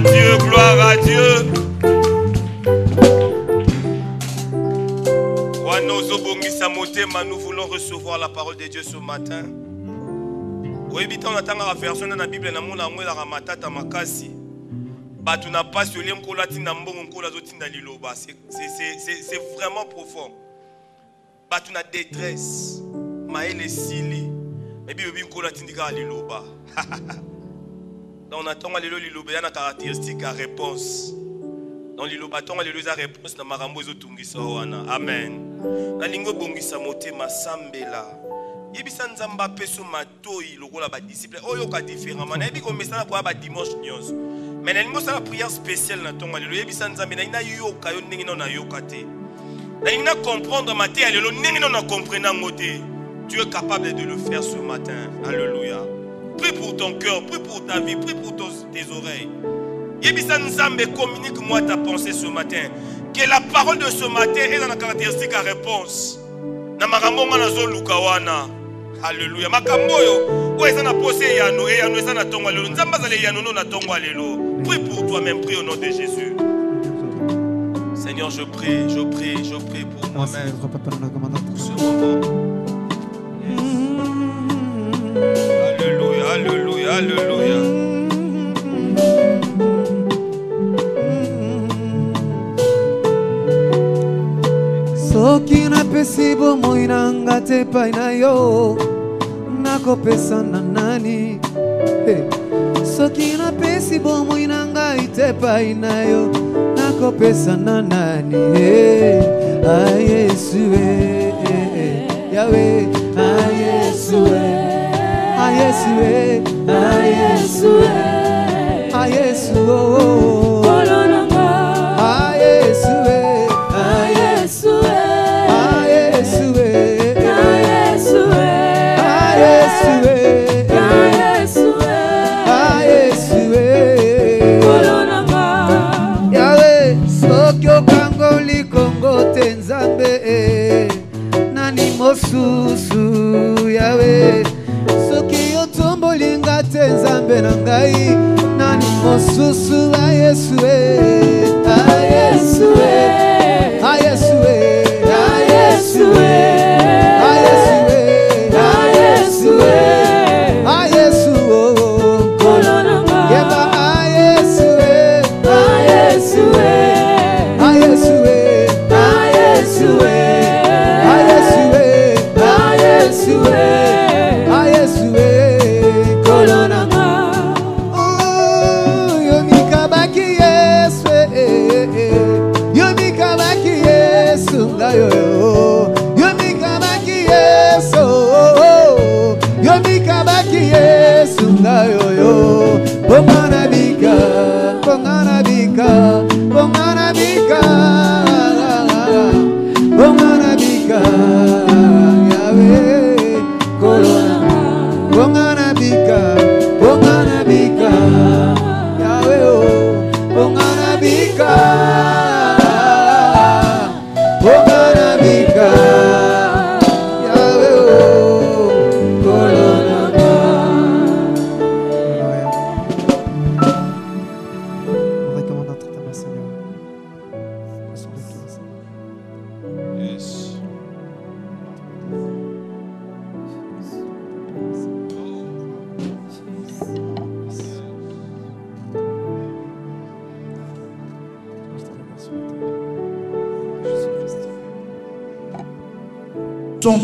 Dieu, gloire à Dieu. Nous voulons recevoir la parole de Dieu ce matin. C'est vraiment profond. Batuna détresse. Maël Sili. Mais bien liloba. Donc on attend les liloba, il y a une caractéristique à réponse. Donc liloba attend les réponse na marambo ezotungisa wana. Amen. Na lingo bongisa motema sambela. Yebisa nzamba peso matoi lokola ba disciple. Oyo ka différent. Na yebi ko mesana ko ba dimanche nyonso. Mais na lingo sala prière spéciale na tonga lelo yebisa nzambe na ina yoka yo ndenge na yoka te. Na ina comprendre maté lelo ndenge na comprendre ngote. Tu es capable de le faire ce matin. Alléluia. Prie pour ton cœur, prie pour ta vie, prie pour tes oreilles. Yebisa Nzambe, communique-moi ta pensée ce matin. Que la parole de ce matin est dans la caractéristique à réponse. Namaramonga nazo lukawana. Alléluia. Makamboyo. Où est-ce na posé yano et yano est na tonga lelo. Nzamba zale yano no na tonga lelo. Prie pour toi-même, prie au nom de Jésus. Seigneur, je prie pour moi-même. Pour ce moment. Alléluia, alléluia, alléluia. Soki na pesi bomoi nanga te pai na yo nakopesa na nani. Soki na pesi bomoi nanga ite pai na yo nakopesa na nani. Ah Yesu Yahweh, ah Yesu ah Yesu ah Yesu ah Yesu oh ah Yesu ah Yesu ah Yesu ah Yesu ah Yesu ah Yesu Yahweh, soki okangoli Kongo te Nzambe nani mosusu Yahweh. Soki otombolinga te Nzambe na ngai nani mosusu a Yesu a Yesu a Yesu a Yesu a Yesu a Yesu a Yesu yeba a Yesu a Yesu a Yesu a Yesu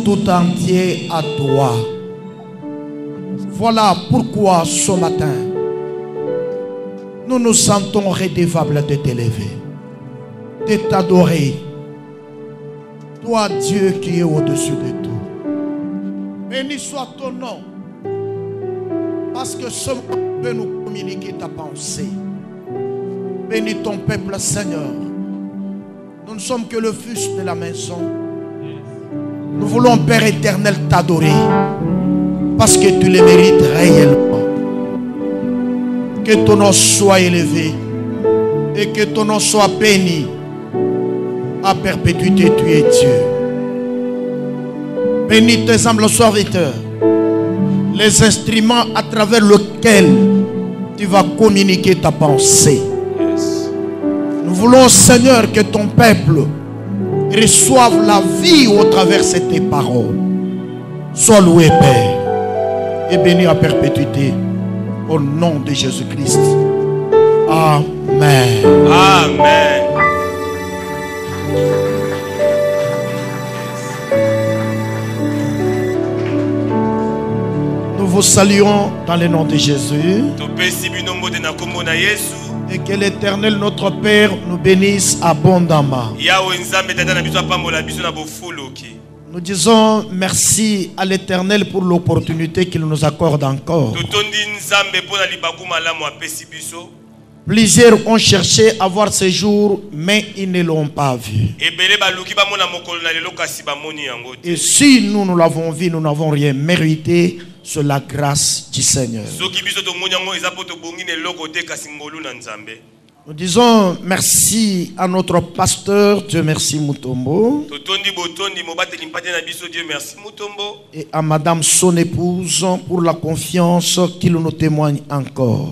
Tout entier à toi. Voilà pourquoi ce matin nous nous sentons redevables de t'élever, de t'adorer, toi Dieu qui est au-dessus de tout. Béni soit ton nom, parce que ce moment peut nous communiquer ta pensée. Bénis ton peuple Seigneur. Nous ne sommes que le fils de la maison. Nous voulons, Père éternel, t'adorer parce que tu le mérites réellement. Que ton nom soit élevé et que ton nom soit béni à perpétuité. Tu es Dieu. Bénis tes humbles serviteurs, les instruments à travers lesquels tu vas communiquer ta pensée. voulons, Seigneur, que ton peuple reçoive la vie au travers de tes paroles. Sois loué, Père, et béni à perpétuité. Au nom de Jésus-Christ. Amen. Amen. Nous vous saluons dans le nom de Jésus. Et que l'Éternel, notre Père, nous bénisse abondamment. Nous disons merci à l'Éternel pour l'opportunité qu'il nous accorde encore. Plusieurs ont cherché à voir ce jour, mais ils ne l'ont pas vu. Et si nous l'avons vu, nous n'avons rien mérité sur la grâce du Seigneur. Nous disons merci à notre pasteur, Dieu merci Mutombo, et à madame son épouse pour la confiance qu'il nous témoigne encore.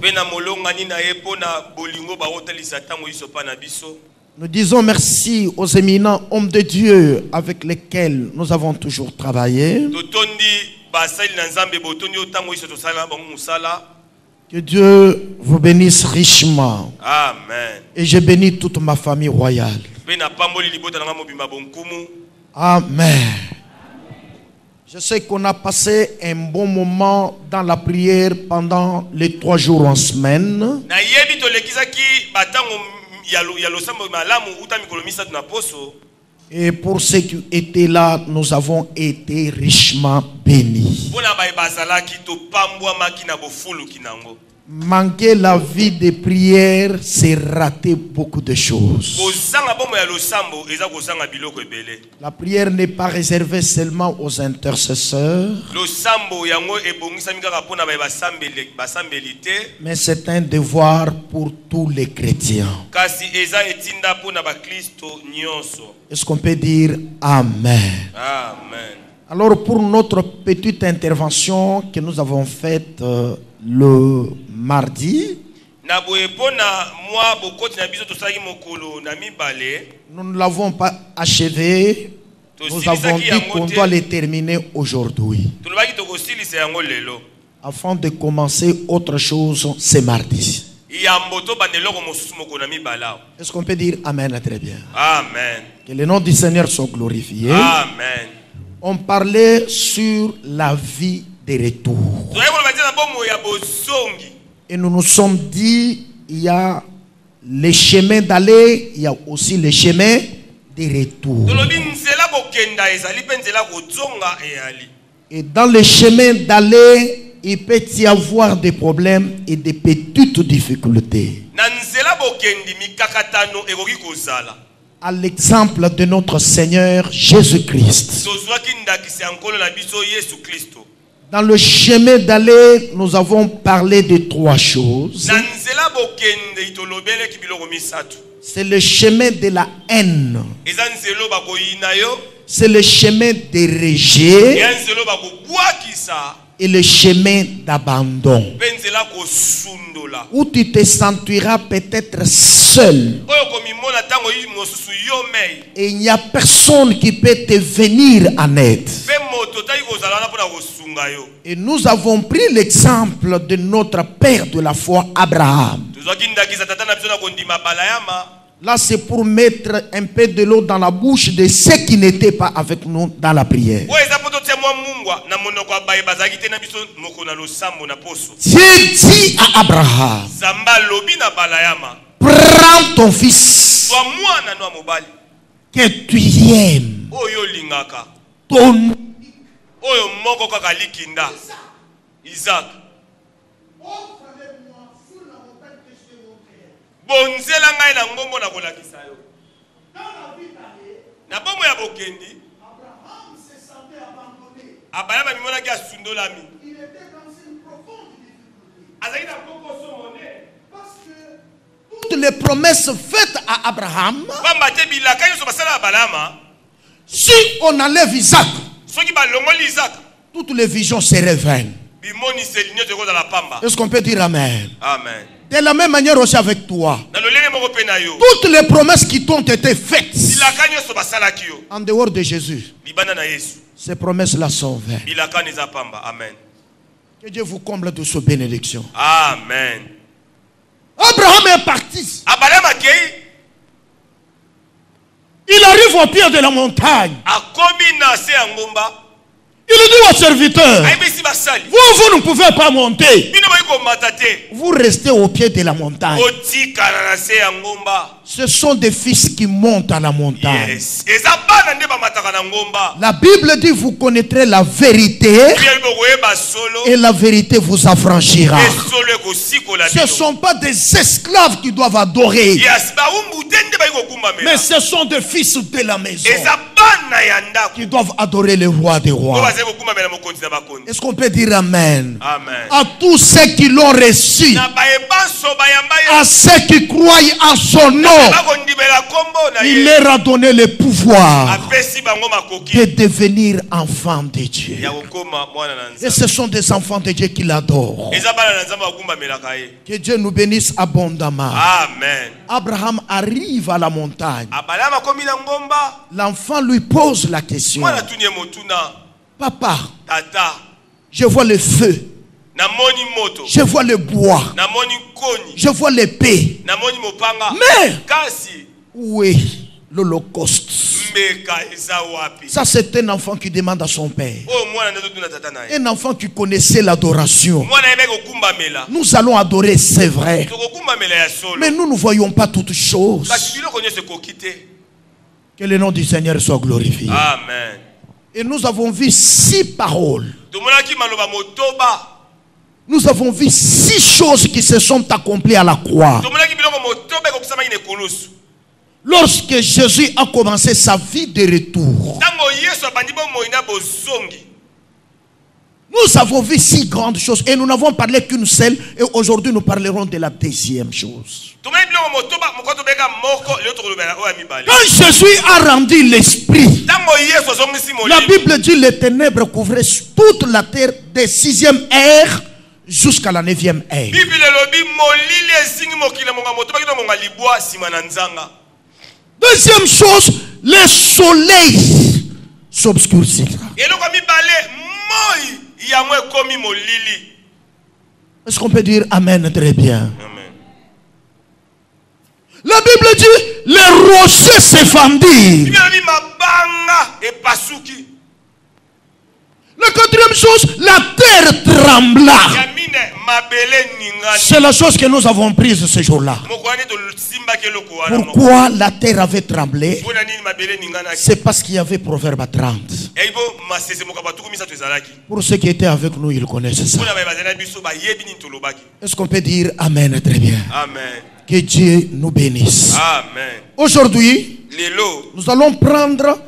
Nous disons merci aux éminents hommes de Dieu avec lesquels nous avons toujours travaillé. Que Dieu vous bénisse richement. Amen. Et je bénis toute ma famille royale. Amen. Je sais qu'on a passé un bon moment dans la prière pendant les 3 jours en semaine. Et pour ceux qui étaient là, nous avons été richement bénis. Manquer la vie de prière, c'est rater beaucoup de choses. La prière n'est pas réservée seulement aux intercesseurs, mais c'est un devoir pour tous les chrétiens. Est-ce qu'on peut dire Amen? Amen. Alors pour notre petite intervention que nous avons faite le mardi, nous ne l'avons pas achevé. Nous avons dit qu'on doit les terminer aujourd'hui, afin de commencer autre chose ce mardi. Est-ce qu'on peut dire Amen? Très bien. Amen. Que le nom du Seigneur soit glorifié. Amen. On parlait sur la vie de retour. Et nous nous sommes dit, il y a les chemins d'aller, il y a aussi les chemins de retour. Et dans les chemins d'aller, il peut y avoir des problèmes et des petites difficultés. À l'exemple de notre Seigneur Jésus-Christ. Dans le chemin d'aller, nous avons parlé de 3 choses. C'est le chemin de la haine. C'est le chemin des rejets. Et le chemin d'abandon. Où tu te sentiras peut-être seul. Et il n'y a personne qui peut te venir en aide. Et nous avons pris l'exemple de notre père de la foi, Abraham. Là, c'est pour mettre un peu de l'eau dans la bouche de ceux qui n'étaient pas avec nous dans la prière. Dieu dit à Abraham, prends ton fils que tu aimes, ton Isaac. Bonzela ngai na ngombo na kolakisa yo. Na bomo ya bokendi, Abraham se sentait abandonné. Abraham amimona ki asundolami. Il était dans une profonde difficulté. Azali na koko somone. Parce que toutes les promesses faites à Abraham, Bamba te bilaka yo so basala Abraham. si on enlève Isaac, Soki ba longoli Isaac, toutes les visions se révèlent. bimoni selinyo te ko la pamba. Est-ce qu'on peut dire Amen? Amen. De la même manière aussi avec toi. Na lolele moko pe Toutes les promesses qui t'ont été faites en dehors de Jésus, ces promesses-là sont vaines. Amen. Que Dieu vous comble de sa bénédiction. Amen. Abraham est parti. Il arrive au pied de la montagne. Il dit aux serviteurs, vous ne pouvez pas monter. Vous restez au pied de la montagne. Ce sont des fils qui montent à la montagne. La Bible dit, vous connaîtrez la vérité et la vérité vous affranchira. Ce ne sont pas des esclaves qui doivent adorer, mais ce sont des fils de la maison qui doivent adorer le roi des rois. Est-ce qu'on peut dire amen? Amen. À tous ceux qui l'ont reçu, à ceux qui croient en son nom, il leur a donné le pouvoir de devenir enfants de Dieu. Et ce sont des enfants de Dieu qui l'adorent. Que Dieu nous bénisse abondamment. Amen. Abraham arrive à la montagne. L'enfant lui pose la question. Papa, je vois le feu, je vois le bois, je vois l'épée, mais où est l'Holocauste? Ça, c'est un enfant qui demande à son père. Un enfant qui connaissait l'adoration. Nous allons adorer, c'est vrai, mais nous ne voyons pas toutes choses. Que le nom du Seigneur soit glorifié. Amen. Et nous avons vu 6 paroles. Nous avons vu 6 choses qui se sont accomplies à la croix. Lorsque Jésus a commencé sa vie de retour, nous avons vu 6 grandes choses et nous n'avons parlé qu'une seule. Et aujourd'hui nous parlerons de la deuxième chose. Quand Jésus a rendu l'esprit, la Bible dit les ténèbres couvraient toute la terre des 6e heure jusqu'à la 9e heure. Deuxième chose, le soleil s'obscurcira. Est-ce qu'on peut dire amen très bien? Amen. La Bible dit les rochers se fendirent. La quatrième chose, la terre trembla. C'est la chose que nous avons prise ce jour-là. Pourquoi la terre avait tremblé? C'est parce qu'il y avait Proverbe 30. Pour ceux qui étaient avec nous, ils connaissent ça. Est-ce qu'on peut dire amen très bien? Amen. Que Dieu nous bénisse. Amen. Aujourd'hui, nous allons prendre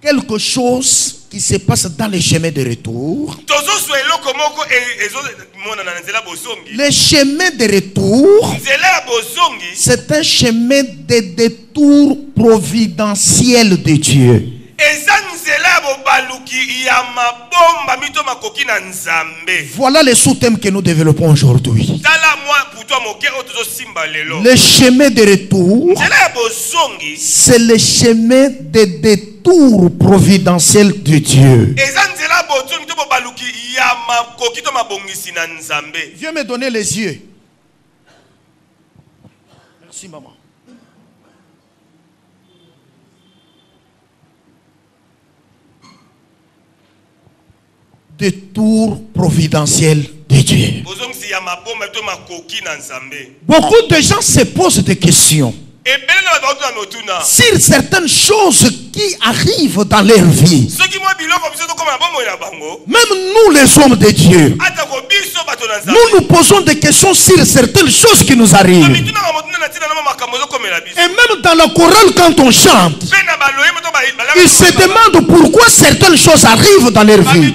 quelque chose qui se passe dans les chemins de retour. Le chemin de retour, c'est un chemin de détour providentiel de Dieu. Voilà les sous-thèmes que nous développons aujourd'hui. Le chemin de retour, c'est le chemin de détour providentiel de Dieu. Viens me donner les yeux. Merci maman. Détour providentiel de Dieu. Beaucoup de gens se posent des questions sur certaines choses qui arrivent dans leur vie. Même nous les hommes de Dieu, nous nous posons des questions sur certaines choses qui nous arrivent. Et même dans la chorale quand on chante, ils se demandent pourquoi certaines choses arrivent dans leur vie.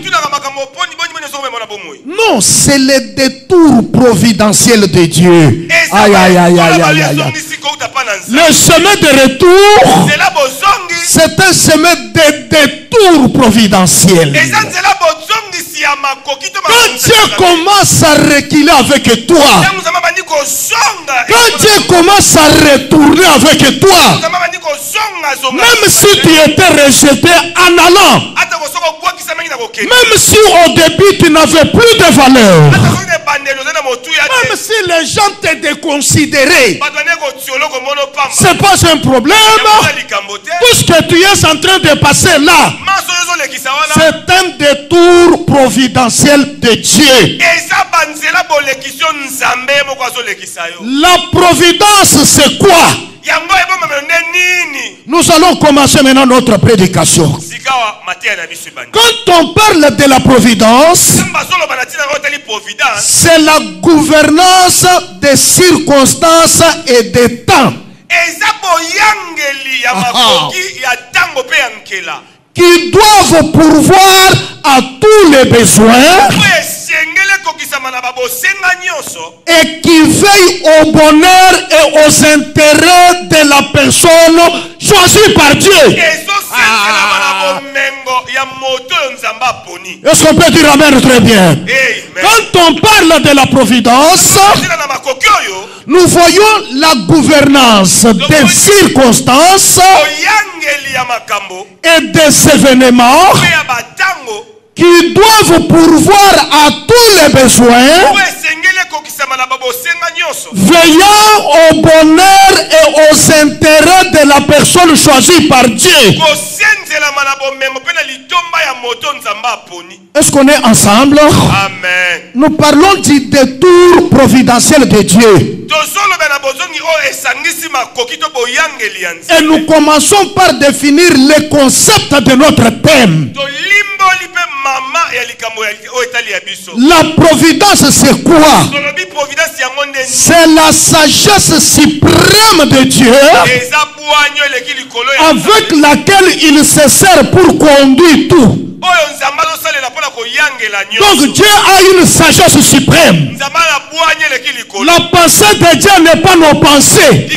Non, c'est le détour providentiel de Dieu. Aïe, aïe, aïe, aïe, aïe, aïe. Le chemin de retour, c'est un chemin de détour providentiel. Quand Dieu commence à reculer avec toi, Quand Dieu commence à retourner avec toi, même si tu étais rejeté en allant, même si au début tu n'avais plus de valeur, même si les gens te déconsidéraient, c'est pas un problème. Tout ce que tu es en train de passer là, c'est un détour providentiel de Dieu. La providence, c'est quoi? Nous allons commencer maintenant notre prédication. Quand on parle de la providence, c'est la gouvernance des circonstances et des temps qui doivent pourvoir à tous les besoins et qui veillent au bonheur et aux intérêts de la personne choisie par Dieu. Est-ce qu'on peut dire amen très bien? Quand on parle de la providence, nous voyons la gouvernance des circonstances et des événements qui doivent pourvoir à tous les besoins, veillant au bonheur et aux intérêts de la personne choisie par Dieu. Est-ce qu'on est ensemble? Amen. Nous parlons du détour providentiel de Dieu. Et nous commençons par définir le concept de notre thème. La providence, c'est quoi? C'est la sagesse suprême de Dieu avec laquelle il se sert pour conduire tout. Donc Dieu a une sagesse suprême. La pensée de Dieu n'est pas nos pensées.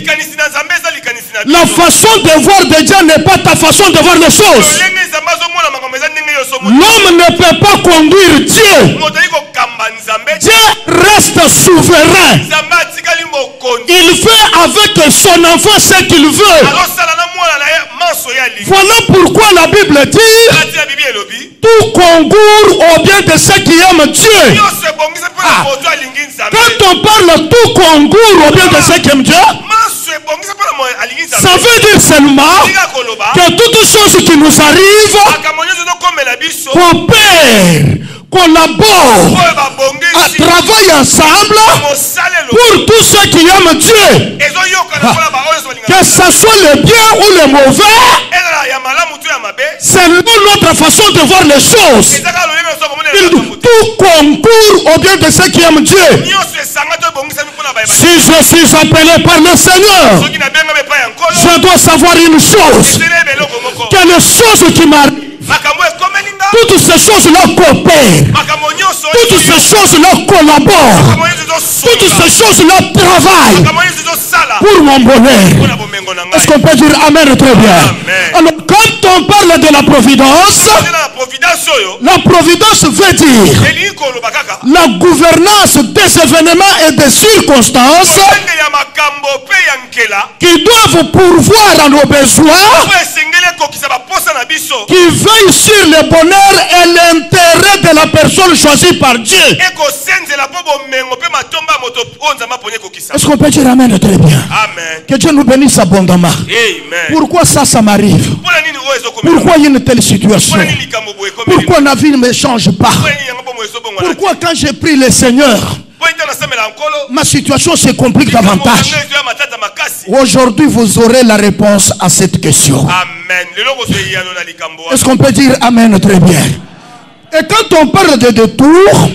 La façon de voir de Dieu n'est pas ta façon de voir les choses. L'homme ne peut pas conduire Dieu. Dieu reste souverain. Il fait avec son enfant ce qu'il veut. Voilà pourquoi la Bible dit: tout concourt au bien de ceux qui aiment Dieu. Quand on parle tout concourt au bien de ceux qui aiment Dieu, ça veut dire seulement que toutes choses qui nous arrivent coopèrent, collaborent, travaillent ensemble pour tous ceux qui aiment Dieu. Que ce soit le bien ou le mauvais, c'est notre façon de voir les choses. Tout concourt au bien de ceux qui aiment Dieu. Si je suis appelé par le Seigneur, je dois savoir une chose, que les choses qui m'arrivent, toutes ces choses-là coopèrent, toutes ces choses-là collaborent, toutes ces choses-là travaillent pour mon bonheur. Est-ce qu'on peut dire amen très bien? Alors quand on parle de la providence veut dire la gouvernance des événements et des circonstances qui doivent pourvoir à nos besoins, qui veillent sur le bonheur et l'intérêt de la personne choisie par Dieu. Est-ce qu'on peut dire amen très bien? Amen. Que Dieu nous bénisse abondamment. Amen. Pourquoi ça m'arrive? Pourquoi il y a une telle situation? Pourquoi ma vie ne me change pas? Pourquoi quand j'ai pris le Seigneur, ma situation se complique davantage? Aujourd'hui, vous aurez la réponse à cette question. Amen. Est-ce qu'on peut dire amen très bien? Et quand on parle de détour,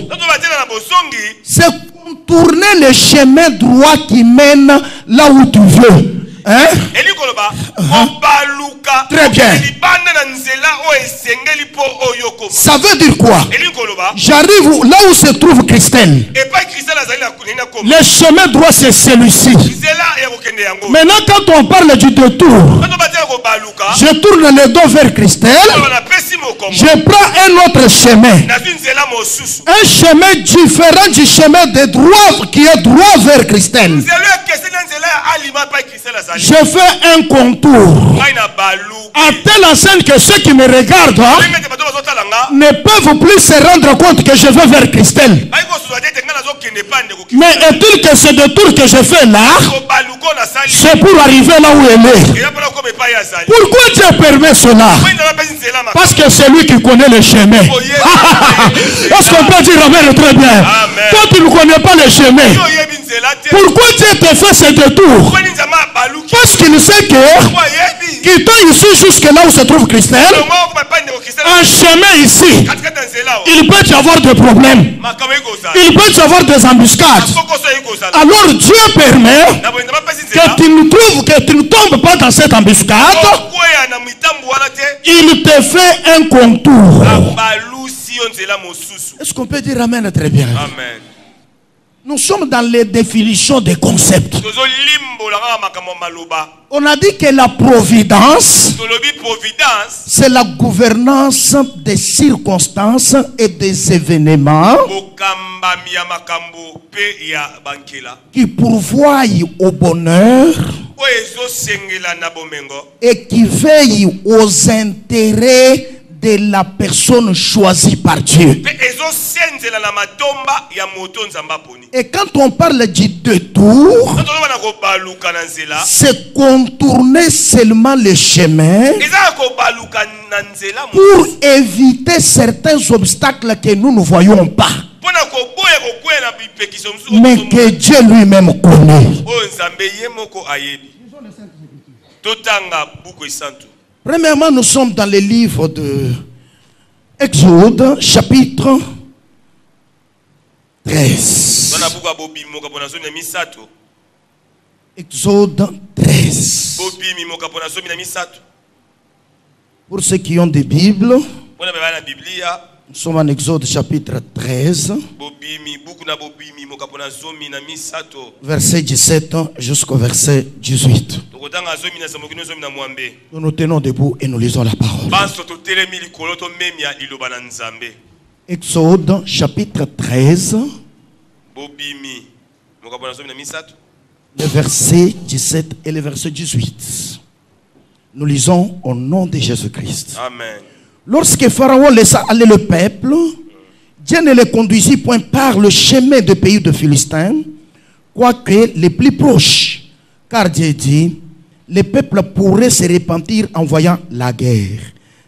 c'est contourner le chemin droit qui mène là où tu veux. Hein? Très bien. Ça veut dire quoi? J'arrive là où se trouve Christelle. Le chemin droit, c'est celui-ci. Maintenant, quand on parle du détour, je tourne le dos vers Christelle Je prends un autre chemin. Un chemin différent du chemin de droit qui est droit vers Christelle. Je fais un contour. À telle enseigne que ceux qui me regardent ne peuvent plus se rendre compte que je vais vers Christelle. Mais est-il que ce détour que je fais là, c'est pour arriver là où elle est. Pourquoi Dieu permet cela? Parce que c'est lui qui connaît le chemin. Est-ce qu'on peut dire amen très bien? Toi tu ne connais pas le chemin. Pourquoi Dieu te fait ce détour? Parce qu'il sait que quittant ici jusque là où se trouve Christelle, un chemin ici, il peut y avoir des problèmes, il peut y avoir des embuscades. Alors Dieu permet que tu ne tombes pas dans cette embuscade. Il te fait un contour. Est-ce qu'on peut dire amen très bien? Amen. Nous sommes dans les définitions des concepts. On a dit que la providence, c'est la gouvernance des circonstances et des événements qui pourvoient au bonheur et qui veillent aux intérêts de la personne choisie par Dieu. Et quand on parle du détour, c'est contourner seulement le chemin pour éviter certains obstacles que nous ne voyons pas, mais que Dieu lui-même connaît. Premièrement, nous sommes dans le livre de Exode, chapitre 13. Exode 13. Pour ceux qui ont des Bibles, nous sommes en Exode chapitre 13, verset 17 jusqu'au verset 18. Nous nous tenons debout et nous lisons la parole. Exode chapitre 13, le verset 17 et le verset 18. Nous lisons au nom de Jésus-Christ. Amen. Lorsque Pharaon laissa aller le peuple, Dieu ne le conduisit point par le chemin du pays de Philistins, quoique les plus proches. Car Dieu dit, le peuple pourrait se repentir en voyant la guerre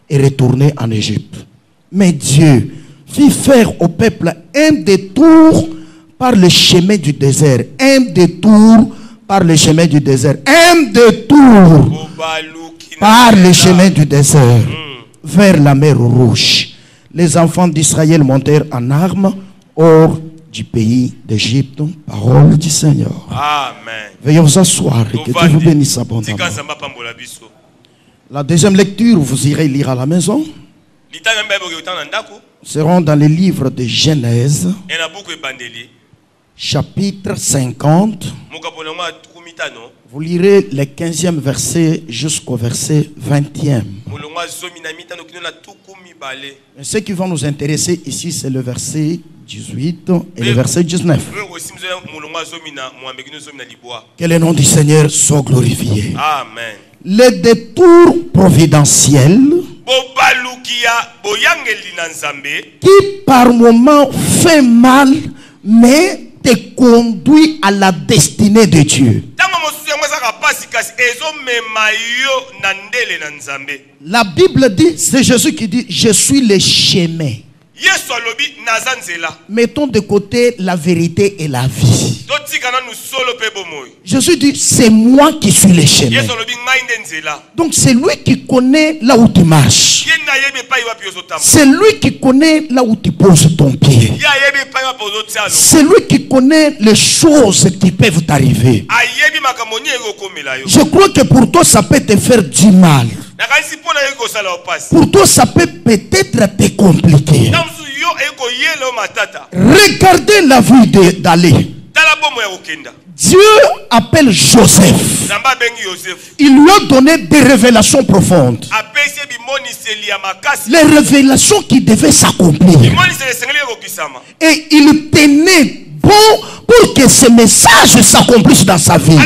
et retourner en Égypte. Mais Dieu fit faire au peuple un détour par le chemin du désert. Un détour par le chemin du désert. Un détour par le chemin du désert. Vers la mer Rouge. Les enfants d'Israël montèrent en armes hors du pays d'Égypte. Parole du Seigneur. Amen. Veuillez vous asseoir et que Dieu vous bénisse abondamment. La deuxième lecture, vous irez lire à la maison. Seront dans les livres de Genèse, chapitre 50. Vous lirez le 15e verset jusqu'au verset 20e. Et ce qui va nous intéresser ici, c'est le verset 18 et le verset 19. Que le nom du Seigneur soit glorifié. Amen. Le détour providentiel qui par moments fait mal, mais te conduit à la destinée de Dieu. La Bible dit, c'est Jésus qui dit, je suis le chemin. Mettons de côté la vérité et la vie. Jésus dit, c'est moi qui suis le chemin. Donc c'est lui qui connaît là où tu marches. C'est lui qui connaît là où tu poses ton pied. C'est lui qui connaît les choses qui peuvent t'arriver. Je crois que pour toi ça peut te faire du mal. Pour toi ça peut peut-être te compliquer. Regardez la vie d'Ali. Dieu appelle Joseph. Il lui a donné des révélations profondes. Les révélations qui devaient s'accomplir. Et il tenait bon pour que ces messages s'accomplissent dans sa vie.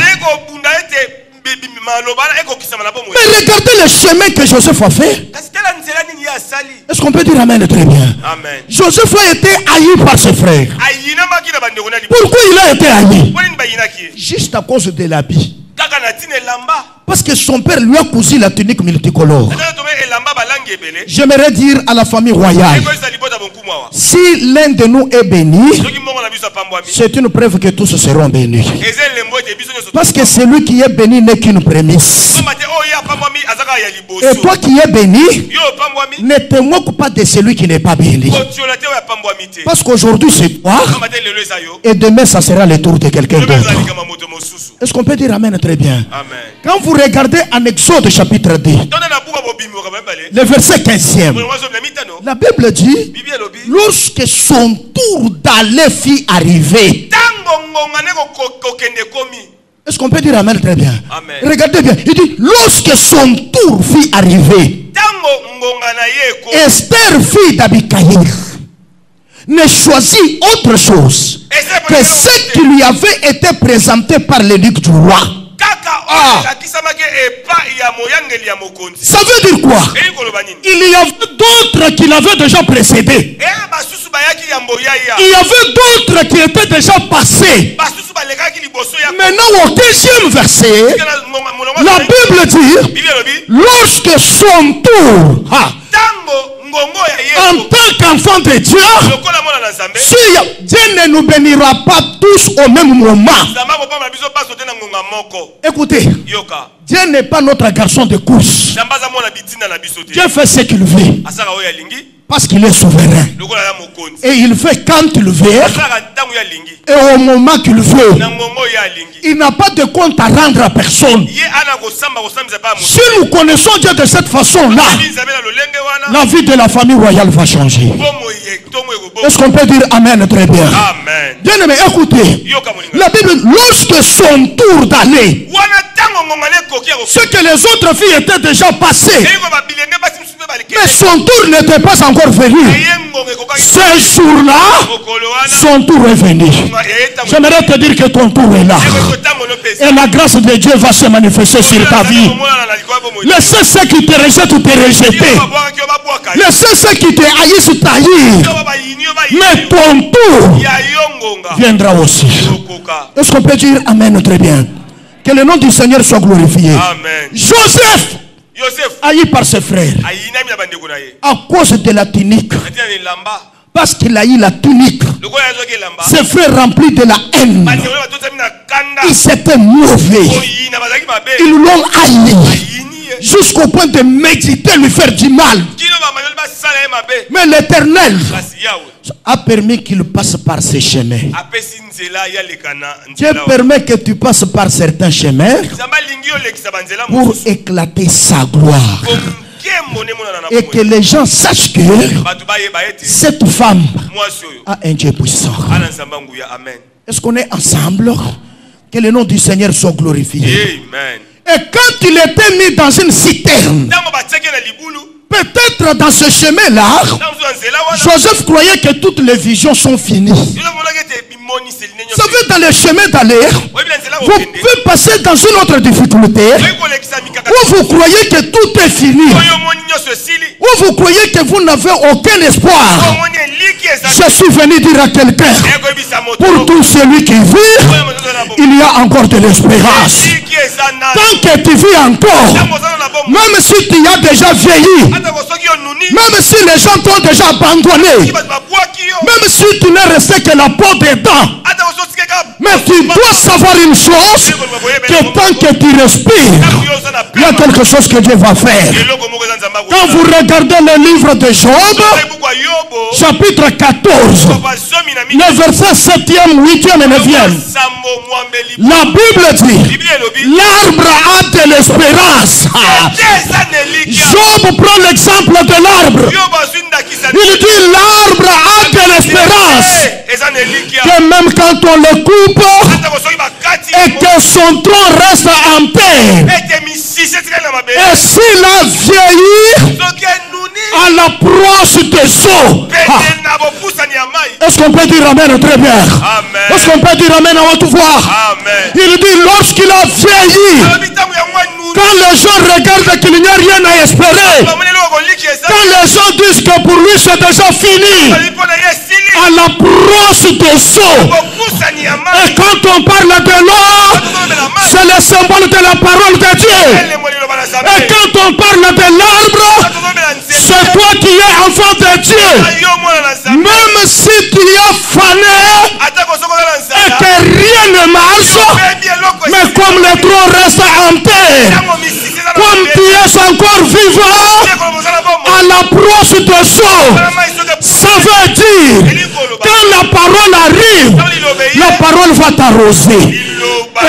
Mais regardez le chemin que Joseph a fait. Est-ce qu'on peut dire amen très bien? Amen. Joseph a été haï par ses frères. Pourquoi il a été haï? Juste à cause de l'habit. Parce que son père lui a cousu la tunique multicolore. J'aimerais dire à la famille royale, si l'un de nous est béni, c'est une preuve que tous seront bénis. Parce que celui qui est béni n'est qu'une prémisse. Et toi qui es béni, ne te moque pas de celui qui n'est pas béni. Parce qu'aujourd'hui c'est toi, et demain ça sera le tour de quelqu'un d'autre. Est-ce qu'on peut dire amen très bien? Amen. Quand vous regardez en Exode chapitre 2, le verset 15e, la Bible dit, lorsque son tour d'aller fit arriver. Est-ce qu'on peut dire amen très bien? Amen. Regardez bien, il dit, lorsque son tour fit arriver, Esther, fille d'Abikaïr, ne choisit autre chose que ce qui lui avait été présenté par l'édicte du roi. Ça veut dire quoi? Il y avait d'autres qui l'avaient déjà précédé. Il y avait d'autres qui étaient déjà passés. Maintenant au 10e verset, la Bible dit, lorsque son tour, en tant qu'enfant de Dieu, si Dieu ne nous bénira pas tous au même moment. Écoutez, Dieu n'est pas notre garçon de course. Dieu fait ce qu'il veut. Parce qu'il est souverain. Et il fait quand il veut. Et au moment qu'il veut. Il n'a pas de compte à rendre à personne. Si nous connaissons Dieu de cette façon-là, la vie de la famille royale va changer. Est-ce qu'on peut dire amen très bien? Amen. Bien aimé, écoutez. La Bible, lorsque son tour d'aller, ce que les autres filles étaient déjà passées, mais son tour n'était pas encore venu. Ce jour-là, son tour est venu. J'aimerais te dire que ton tour est là. Et la grâce de Dieu va se manifester sur ta vie. Laissez ceux qui te rejettent ou te rejeter. Laissez ceux qui te haïssent trahir. Mais ton tour viendra aussi. Est-ce qu'on peut dire amen très bien? Que le nom du Seigneur soit glorifié. Amen. Joseph, haï par ses frères à cause de la tunique. Parce qu'il a eu la tunique, ses frères remplis de la haine. Ils s'étaient mauvais. Ils l'ont haï jusqu'au point de méditer lui faire du mal. Mais l'Éternel a permis qu'il passe par ces chemins. Dieu permet que tu passes par certains chemins pour éclater sa gloire. Et que les gens sachent que cette femme a un Dieu puissant. Est-ce qu'on est ensemble? Que le nom du Seigneur soit glorifié. Amen. Et quand il était mis dans une citerne, peut-être dans ce chemin-là, Joseph croyait que toutes les visions sont finies. Vous savez, dans le chemin d'aller, vous pouvez passer dans une autre difficulté où vous croyez que tout est fini, où vous croyez que vous n'avez aucun espoir. Je suis venu dire à quelqu'un, pour tout celui qui vit, il y a encore de l'espérance. Tant que tu vis encore, même si tu as déjà vieilli, même si les gens t'ont déjà abandonné, même si tu n'es resté que la peau des dents, mais tu dois savoir une chose, que tant que tu respires, il y a quelque chose que Dieu va faire. Quand vous regardez le livre de Job, chapitre 14, le verset 7e, 8e et 9e, la Bible dit, l'arbre a de l'espérance. Job prend l'exemple de l'arbre. Il dit l'arbre a de l'espérance. Que même quand on le coupe, coupe et que son tronc reste en paix. Et s'il a vieilli à l'approche des eaux. Est-ce qu'on peut dire amen très bien? Est-ce qu'on peut dire amen à haute voix? Il dit lorsqu'il a vieilli, quand les gens regardent qu'il n'y a rien à espérer, quand les gens disent que pour lui c'est déjà fini, à l'approche des eaux, et quand on parle de l'eau, c'est le symbole de la parole de Dieu. Et quand on parle de l'arbre, c'est toi qui es enfant de Dieu. Même si tu es fané et que rien ne marche, mais comme le tronc reste en paix, comme tu es encore vivant, à l'approche de eaux, ça veut dire, quand la parole arrive, la parole va t'arroser.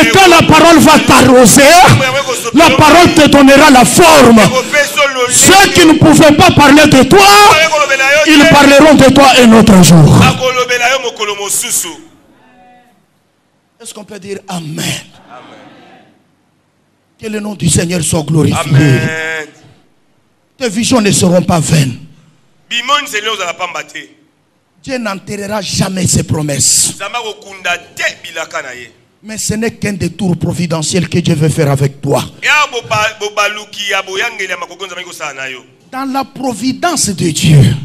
Et quand la parole va t'arroser, la parole te donnera la forme. Ceux qui ne pouvaient pas parler de toi, ils parleront de toi un autre jour. Est-ce qu'on peut dire amen? Que le nom du Seigneur soit glorifié. Amen. Tes visions ne seront pas vaines. Dieu n'enterrera jamais ses promesses. Mais ce n'est qu'un détour providentiel que Dieu veut faire avec toi. Dans la providence de Dieu,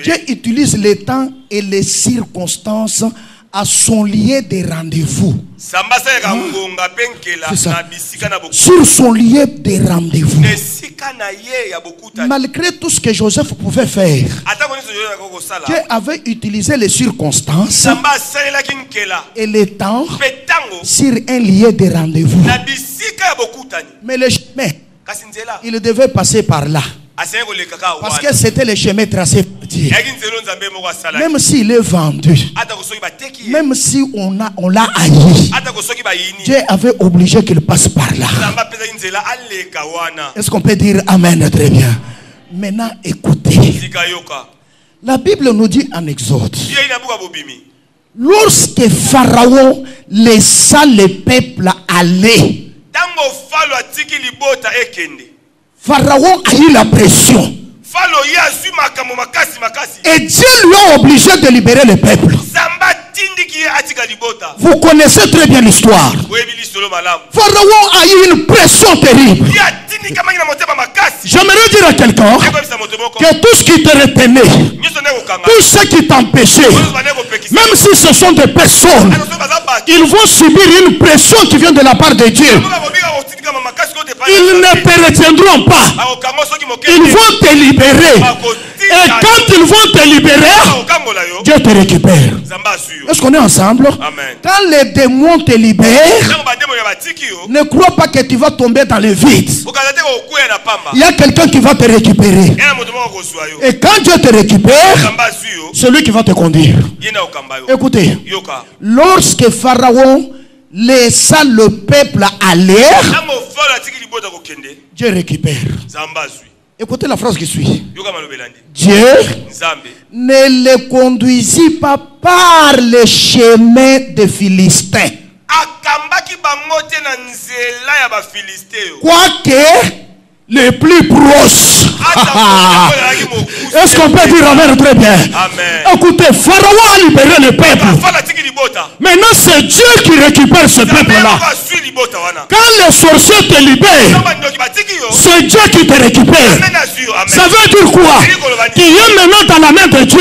Dieu utilise les temps et les circonstances à son lieu de rendez-vous. Sur son lieu de rendez-vous. Malgré tout ce que Joseph pouvait faire, Dieu avait utilisé les circonstances et les temps sur un lieu de rendez-vous. Mais le chemin, il devait passer par là. Parce que c'était le chemin tracé par Dieu. Même s'il est vendu, même si on l'a haï, Dieu avait obligé qu'il passe par là. Est-ce qu'on peut dire amen très bien? Maintenant écoutez. La Bible nous dit en Exode, lorsque Pharaon laissa le peuple aller, Pharaon a eu la pression. Et Dieu lui a obligé de libérer le peuple. Vous connaissez très bien l'histoire. Pharaon a eu une pression terrible. J'aimerais dire à quelqu'un que tout ce qui te retenait, tout ce qui t'empêchait, même si ce sont des personnes, ils vont subir une pression qui vient de la part de Dieu. Ils ne te retiendront pas. Ils vont te libérer. Et quand ils vont te libérer, Dieu te récupère. Est-ce qu'on est ensemble? Amen. Quand les démons te libèrent, ne crois pas que tu vas tomber dans le vide. Il y a quelqu'un qui va te récupérer. Et quand Dieu te récupère, c'est lui qui va te conduire. Écoutez, lorsque Pharaon laissa le peuple aller, Dieu récupère. Écoutez la phrase qui suit. Dieu ne les conduisit pas par le chemin des Philistins. Quoique les plus proches. Est-ce qu'on peut dire amen très bien? Amen. Écoutez, Pharaon a libéré le peuple. Maintenant c'est Dieu qui récupère ce peuple-là. Quand les sorciers te libèrent, c'est Dieu qui te récupère. Ça veut dire quoi? Tu es maintenant dans la main de Dieu.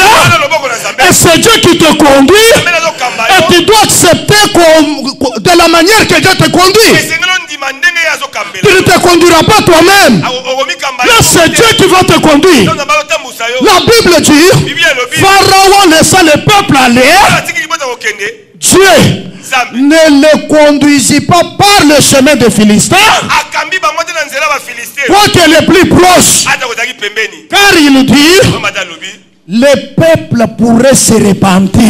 Et c'est Dieu qui te conduit. Et tu dois accepter de la manière que Dieu te conduit. Tu ne te conduiras pas toi-même. Là c'est Dieu qui va te conduire. La Bible dit, Pharaon laissa le peuple aller. Dieu ne le conduisit pas par le chemin des Philistins, quoique les plus proches. Car il dit, le peuple pourrait se repentir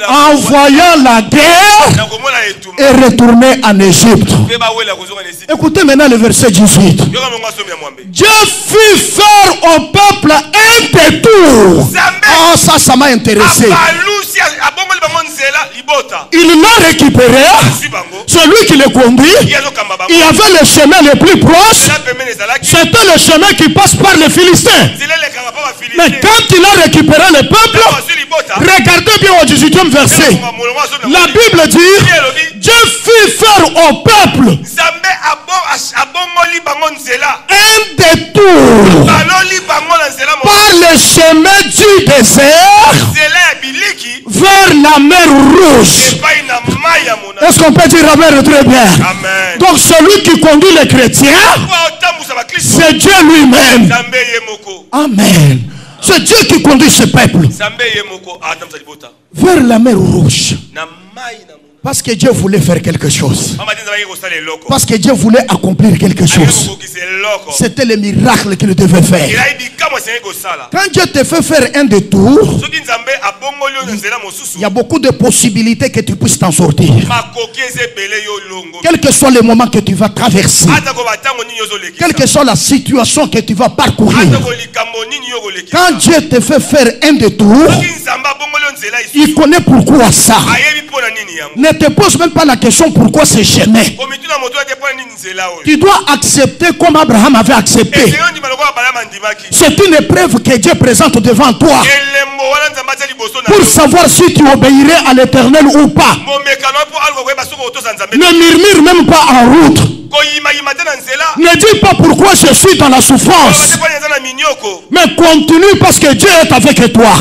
en voyant la guerre et retourner en Égypte. Écoutez maintenant le verset 18. Dieu fit faire au peuple un détour. Oh, ça m'a intéressé. Il l'a récupéré. Celui qui le conduit, il y avait le chemin le plus proche. C'était le chemin qui passe par les Philistins. Mais quand il a récupéré le peuple, regardez bien au 18e verset. La Bible dit, Dieu fit faire au peuple un détour par le chemin du désert vers la mer Rouge. Est-ce qu'on peut dire amen très bien? Amen. Donc celui qui conduit les chrétiens, c'est Dieu lui-même. Amen. C'est Dieu qui conduit ce peuple vers la mer Rouge. Parce que Dieu voulait faire quelque chose. Parce que Dieu voulait accomplir quelque chose. C'était le miracle qu'il devait faire. Quand Dieu te fait faire un détour, il y a beaucoup de possibilités que tu puisses t'en sortir. Quel que soit le moment que tu vas traverser, quelle que soit la situation que tu vas parcourir, quand Dieu te fait faire un détour, il connaît pourquoi ça. Ne te pose même pas la question pourquoi ce chemin. Tu dois accepter comme Abraham avait accepté. C'est une épreuve que Dieu présente devant toi pour savoir si tu obéirais à l'Éternel ou pas. Ne murmure même pas en route. Ne dis pas pourquoi je suis dans la souffrance, mais continue parce que Dieu est avec toi.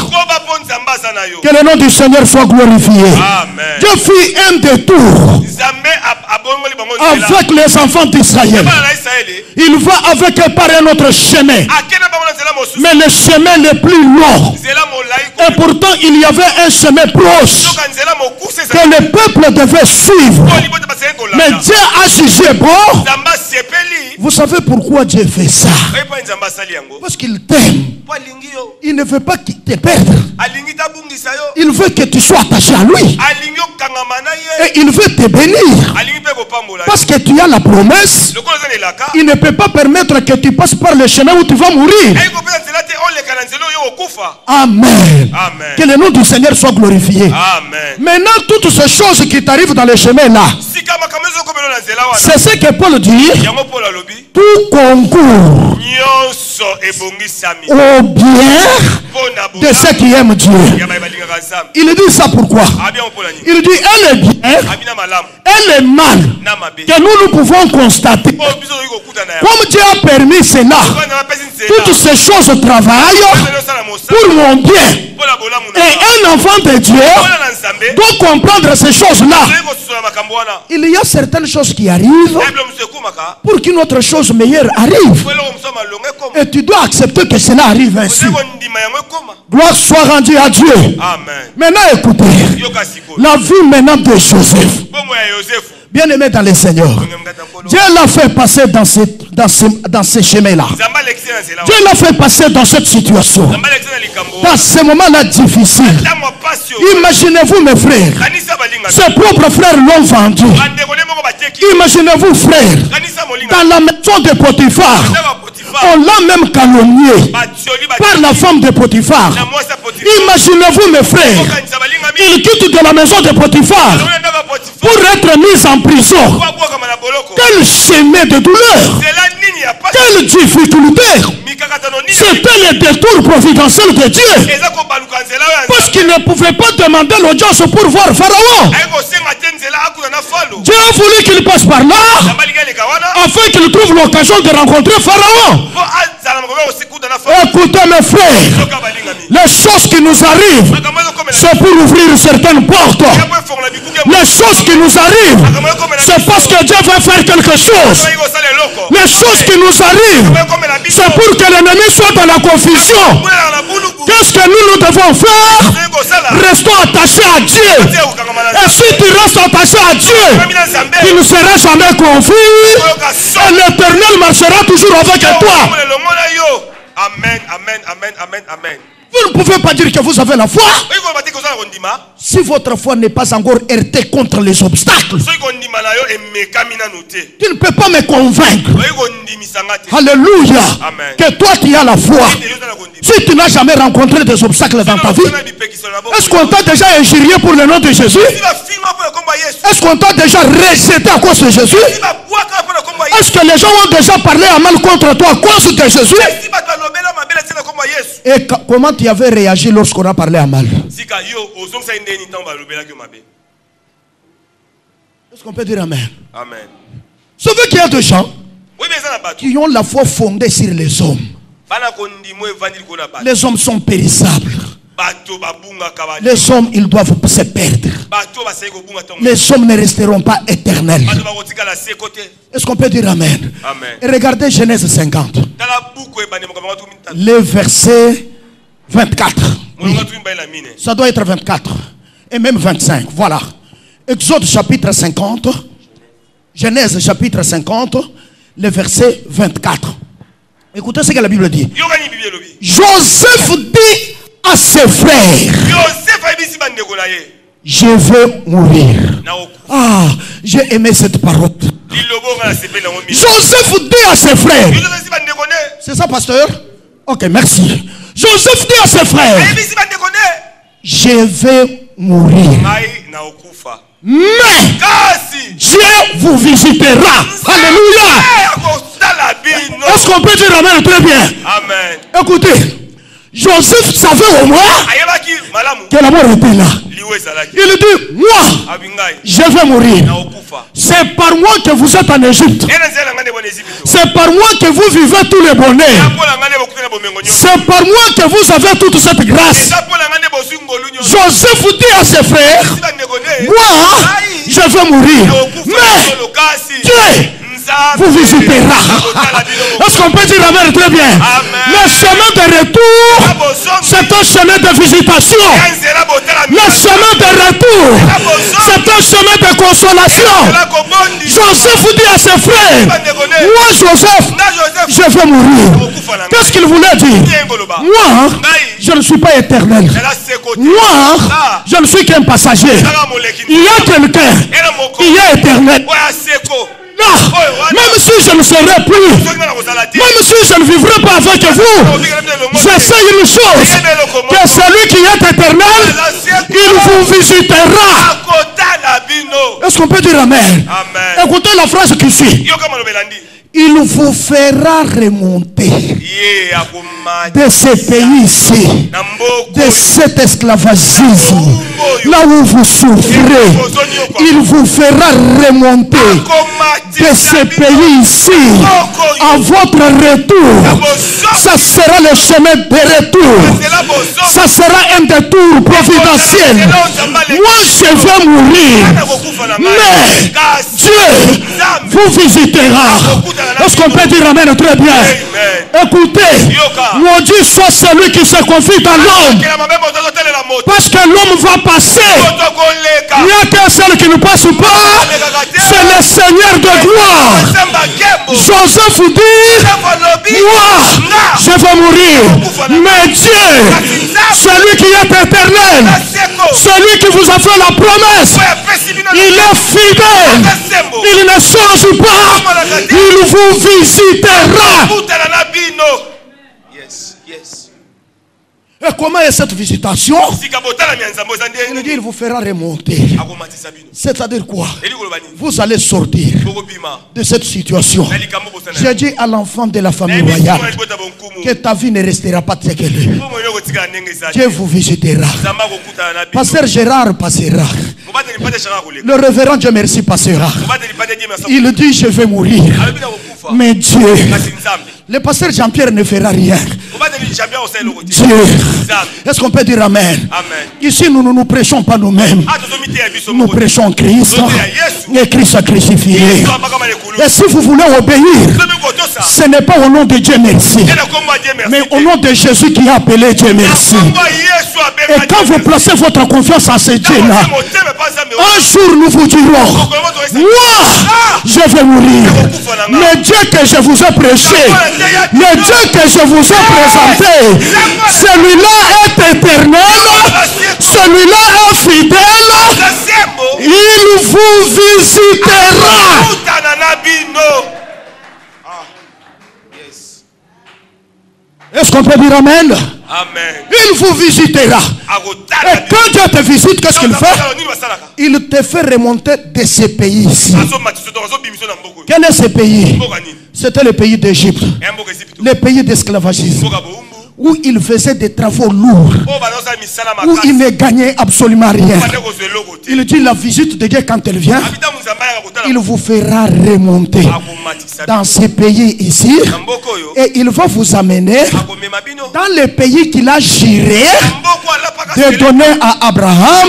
Que le nom du Seigneur soit glorifié. Amen. Dieu fit un détour avec les enfants d'Israël. Il va avec eux par un autre chemin, mais le chemin le plus long. Et pourtant il y avait un chemin proche que le peuple devait suivre. Mais Dieu a jugé bon. Vous savez pourquoi Dieu fait ça? Parce qu'il t'aime. Il ne veut pas te perdre. Il veut que tu sois attaché à lui. Et il veut te bénir. Parce que tu as la promesse. Il ne peut pas permettre que tu passes par le chemin où tu vas mourir. Amen. Amen. Que le nom du Seigneur soit glorifié. Amen. Maintenant, toutes ces choses qui t'arrivent dans le chemin là, c'est ce que Paul dit. Tout concourt au bien de ceux qui aiment Dieu. Il dit ça pourquoi? Il dit elle est bien, elle est mal, que nous pouvons constater. Comme Dieu a permis cela, toutes ces choses travaillent pour mon bien. Et un enfant de Dieu doit comprendre ces choses-là. Il y a certaines choses qui arrivent pour qu'une autre chose meilleure arrive. Et tu dois accepter que cela arrive ainsi. Gloire soit rendue à Dieu. Amen. Maintenant écoutez, la vie maintenant de Joseph, bien aimé dans le Seigneur, Dieu l'a fait passer dans ces chemins-là. Dieu l'a fait passer dans cette situation, dans ce moment-là difficile. Imaginez-vous mes frères, ses propres frères l'ont vendu. Imaginez-vous frères, dans la maison de Potiphar, on l'a même calomnié par la femme de Potiphar. Imaginez-vous mes frères, il quitte de la maison de Potiphar pour être mis en prison. Quel chemin de douleur, quelle difficulté. C'était le détour providentiel de Dieu, parce qu'il ne pouvait pas demander l'audience pour voir Pharaon. Dieu a voulu qu'il passe par là afin qu'il trouve l'occasion de rencontrer Pharaon. Écoutez mes frères, les choses qui nous arrivent, c'est pour ouvrir certaines portes. Les choses qui nous arrivent, c'est parce que Dieu veut faire quelque chose. Les choses qui nous arrivent, c'est pour que l'ennemi soit dans la confusion. Qu'est-ce que nous devons faire? Restons attachés à Dieu. Et si tu restes attaché à Dieu, tu ne seras jamais confus. Et l'Éternel marchera toujours avec toi. Amen, amen, amen, amen, amen. Vous ne pouvez pas dire que vous avez la foi Si votre foi n'est pas encore heurtée contre les obstacles, tu ne peux pas me convaincre. Alléluia. Amen. Que toi qui as la foi, si tu n'as jamais rencontré des obstacles dans ta vie, est-ce qu'on t'a déjà injurié pour le nom de Jésus? Est-ce qu'on t'a déjà rejeté à cause de Jésus? Est-ce que les gens ont déjà parlé à mal contre toi à cause de Jésus? Et comment tu avais réagi lorsqu'on a parlé à mal? Est-ce qu'on peut dire Amen? Amen. Ce veut qu'il y a des gens qui ont la foi fondée sur les hommes. Les hommes sont périssables. Les hommes, ils doivent se perdre. Les hommes ne resteront pas éternels. Est-ce qu'on peut dire Amen? Amen. Et regardez Genèse 50. Le verset 24. Oui. Ça doit être 24. Et même 25. Voilà. Exode chapitre 50. Genèse chapitre 50. Le verset 24. Écoutez ce que la Bible dit. Joseph dit à ses frères, je veux mourir. Ah, j'ai aimé cette parole. Joseph dit à ses frères. C'est ça, pasteur? Ok, merci. Joseph dit à ses frères, je vais mourir. Mais Dieu vous visitera. Alléluia. Est-ce qu'on peut dire Amen très bien? Amen. Écoutez, Joseph savait au moins que la mort était là. Il dit, moi, je vais mourir. C'est par moi que vous êtes en Égypte. C'est par moi que vous vivez tous les bonheurs. C'est par moi que vous avez toute cette grâce. Joseph dit à ses frères, moi, je vais mourir. Mais Dieu vous visitera. Est-ce qu'on peut dire Amen très bien? Le chemin de retour, c'est un chemin de visitation. Le chemin de retour, c'est un chemin de consolation. Joseph dit à ses frères, moi Joseph, je vais mourir. Qu'est-ce qu'il voulait dire? Moi, je ne suis pas éternel. Moi, je ne suis qu'un passager. Il y a quelqu'un qui est éternel. Non, même si je ne serai plus, même si je ne vivrai pas avec vous, je sais une chose, que celui qui est éternel, il vous visitera. Est-ce qu'on peut dire Amen? Écoutez la phrase qui suit. Il vous fera remonter de ce pays-ci, de cet esclavagisme, là où vous souffrez. Il vous fera remonter de ce pays-ci à votre retour. Ça sera le chemin de retour. Ça sera un détour providentiel. Moi, je vais mourir, mais Dieu vous visitera. Est-ce qu'on peut dire Amen très bien? Écoutez, maudit soit celui qui se confie dans l'homme, parce que l'homme va passer. Il n'y a qu'un seul qui ne passe pas, c'est le Seigneur de gloire. Joseph dit, moi je vais mourir, mais Dieu, celui qui est éternel, celui qui vous a fait la promesse, il est fidèle, il ne change pas, il vous visitera. Yes, yes. Et comment est cette visitation? Il dit, il vous fera remonter. C'est-à-dire quoi? Vous allez sortir de cette situation. J'ai dit à l'enfant de la famille royale que ta vie ne restera pas telle qu'elle est. Dieu vous visitera. Pasteur Gérard passera. Le révérend Dieu merci passera. Il dit, je vais mourir, mais Dieu, le pasteur Jean-Pierre ne fera rien. Dieu, est-ce qu'on peut dire Amen? Ici nous prêchons pas nous-mêmes, nous prêchons Christ et Christ a crucifié. Et si vous voulez obéir, ce n'est pas au nom de Dieu merci, mais au nom de Jésus qui a appelé Dieu merci. Et quand vous placez votre confiance en ce Dieu-là, un jour nous vous dirons, moi je vais mourir, mais Dieu que je vous ai prêché, le Dieu que je vous ai présenté, celui-là est éternel, celui-là est fidèle, il vous visitera. Est-ce qu'on peut dire amen? Amen. Il vous visitera. Et quand Dieu te visite, qu'est-ce qu'il fait? Il te fait remonter de ces pays ici. Quel est ce pays? C'était le pays d'Égypte, le pays d'esclavagisme, où il faisait des travaux lourds, où il ne gagnait absolument rien. Il dit la visite de Dieu quand elle vient, il vous fera remonter dans ces pays ici et il va vous amener dans les pays qu'il a juré de donner à Abraham,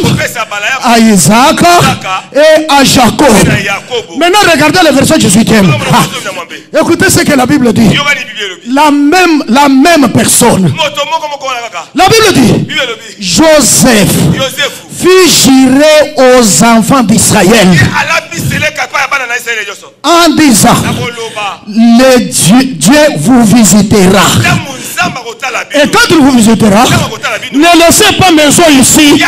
à Isaac et à Jacob. Maintenant regardez le verset 18e. Écoutez ce que la Bible dit. La même personne. La Bible dit Joseph fit jurer aux enfants d'Israël en disant le Dieu vous visitera. Et quand il vous visitera, ne laissez pas maison ici.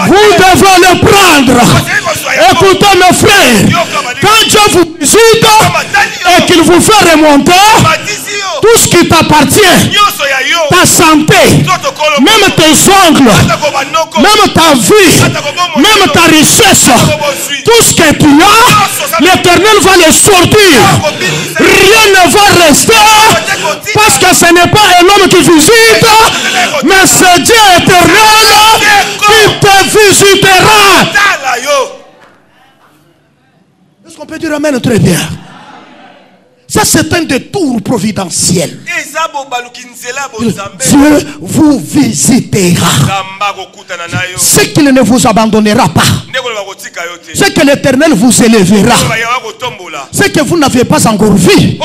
Vous devez le prendre. Écoutez mes frères, quand Dieu vous visite et qu'il vous fait remonter tout ce qui t'appartient, ta santé, même tes ongles, même ta vie, même ta richesse, tout ce que tu as, l'Éternel va les sortir. Rien ne va rester, parce que ce n'est pas un homme qui visite, mais c'est Dieu éternel qui te visitera. Est-ce qu'on peut dire amen? Très bien. Ça, c'est un détour providentiel. Dieu vous visitera. C'est qu'il ne vous abandonnera pas. C'est que l'Éternel vous élèvera. C'est que vous n'avez pas encore vu.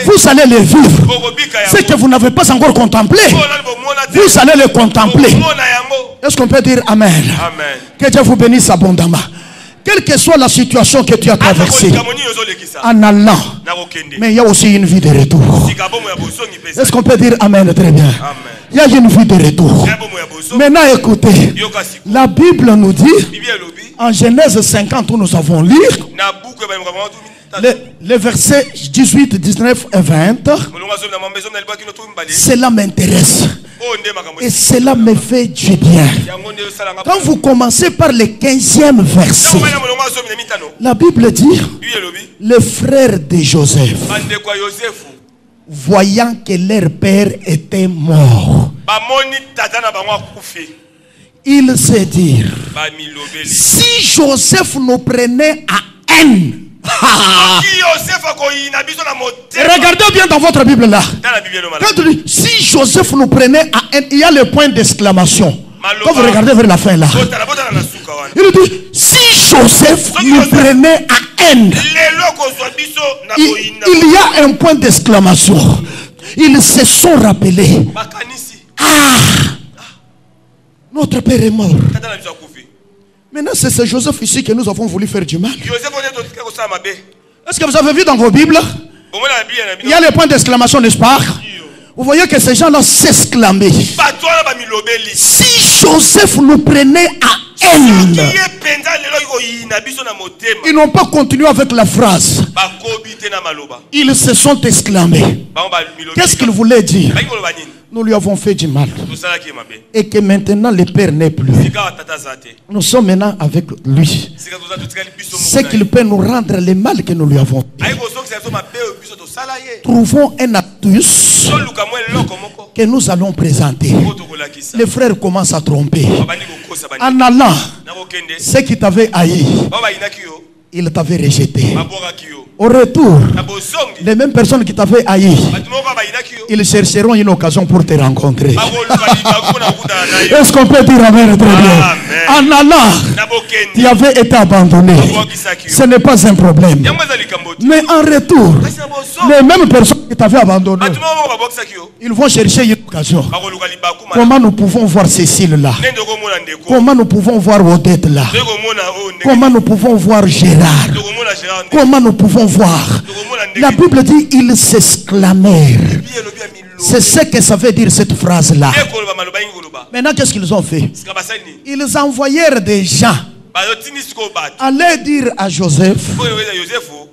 Vous allez le vivre. C'est que vous n'avez pas encore contemplé. Vous allez le contempler. Est-ce qu'on peut dire amen? Amen. Que Dieu vous bénisse abondamment. Quelle que soit la situation que tu as traversée en allant, mais il y a aussi une vie de retour. Est-ce qu'on peut dire amen? Très bien. Il y a une vie de retour. Maintenant écoutez, la Bible nous dit en Genèse 50 où nous avons lu les versets 18, 19 et 20. Cela m'intéresse et cela me fait du bien. Quand vous commencez par le 15e verset, la Bible dit les frères de Joseph, voyant que leur père était mort, ils se dirent, si Joseph nous prenait à haine. Regardez bien dans votre Bible là. Quand tu dis, si Joseph nous prenait à haine, il y a le point d'exclamation. Quand vous regardez vers la fin là, il dit, si Joseph nous prenait à haine, il y a un point d'exclamation. Ils se sont rappelés. Notre père est mort. Maintenant, c'est ce Joseph ici que nous avons voulu faire du mal. Est-ce que vous avez vu dans vos Bibles? Il y a les points d'exclamation, n'est-ce pas? Vous voyez que ces gens-là s'exclamaient. Si Joseph nous prenait à haine. Ils n'ont pas continué avec la phrase. Ils se sont exclamés. Qu'est-ce qu'ils voulaient dire? Nous lui avons fait du mal. Et que maintenant le Père n'est plus. Nous sommes maintenant avec lui. C'est qu'il peut nous rendre le mal que nous lui avons fait. Trouvons un astuce que nous allons présenter. Les frères commencent à tromper. En allant, ceux qui t'avaient haï, ils t'avaient rejeté. Au retour, les mêmes personnes qui t'avaient haï, ils chercheront une occasion pour te rencontrer. Est-ce qu'on peut dire amen? Très bien. En allant, tu avais été abandonné. Ce n'est pas un problème. Mais en retour, les mêmes personnes qui t'avaient abandonné, ils vont chercher une occasion. Comment nous pouvons voir Cécile là? Comment nous pouvons voir Odette là? Comment nous pouvons voir Gérard? Comment nous pouvons voir La Bible dit ils s'exclamèrent. C'est ce que ça veut dire cette phrase-là. Maintenant, qu'est-ce qu'ils ont fait? Ils envoyèrent des gens aller dire à Joseph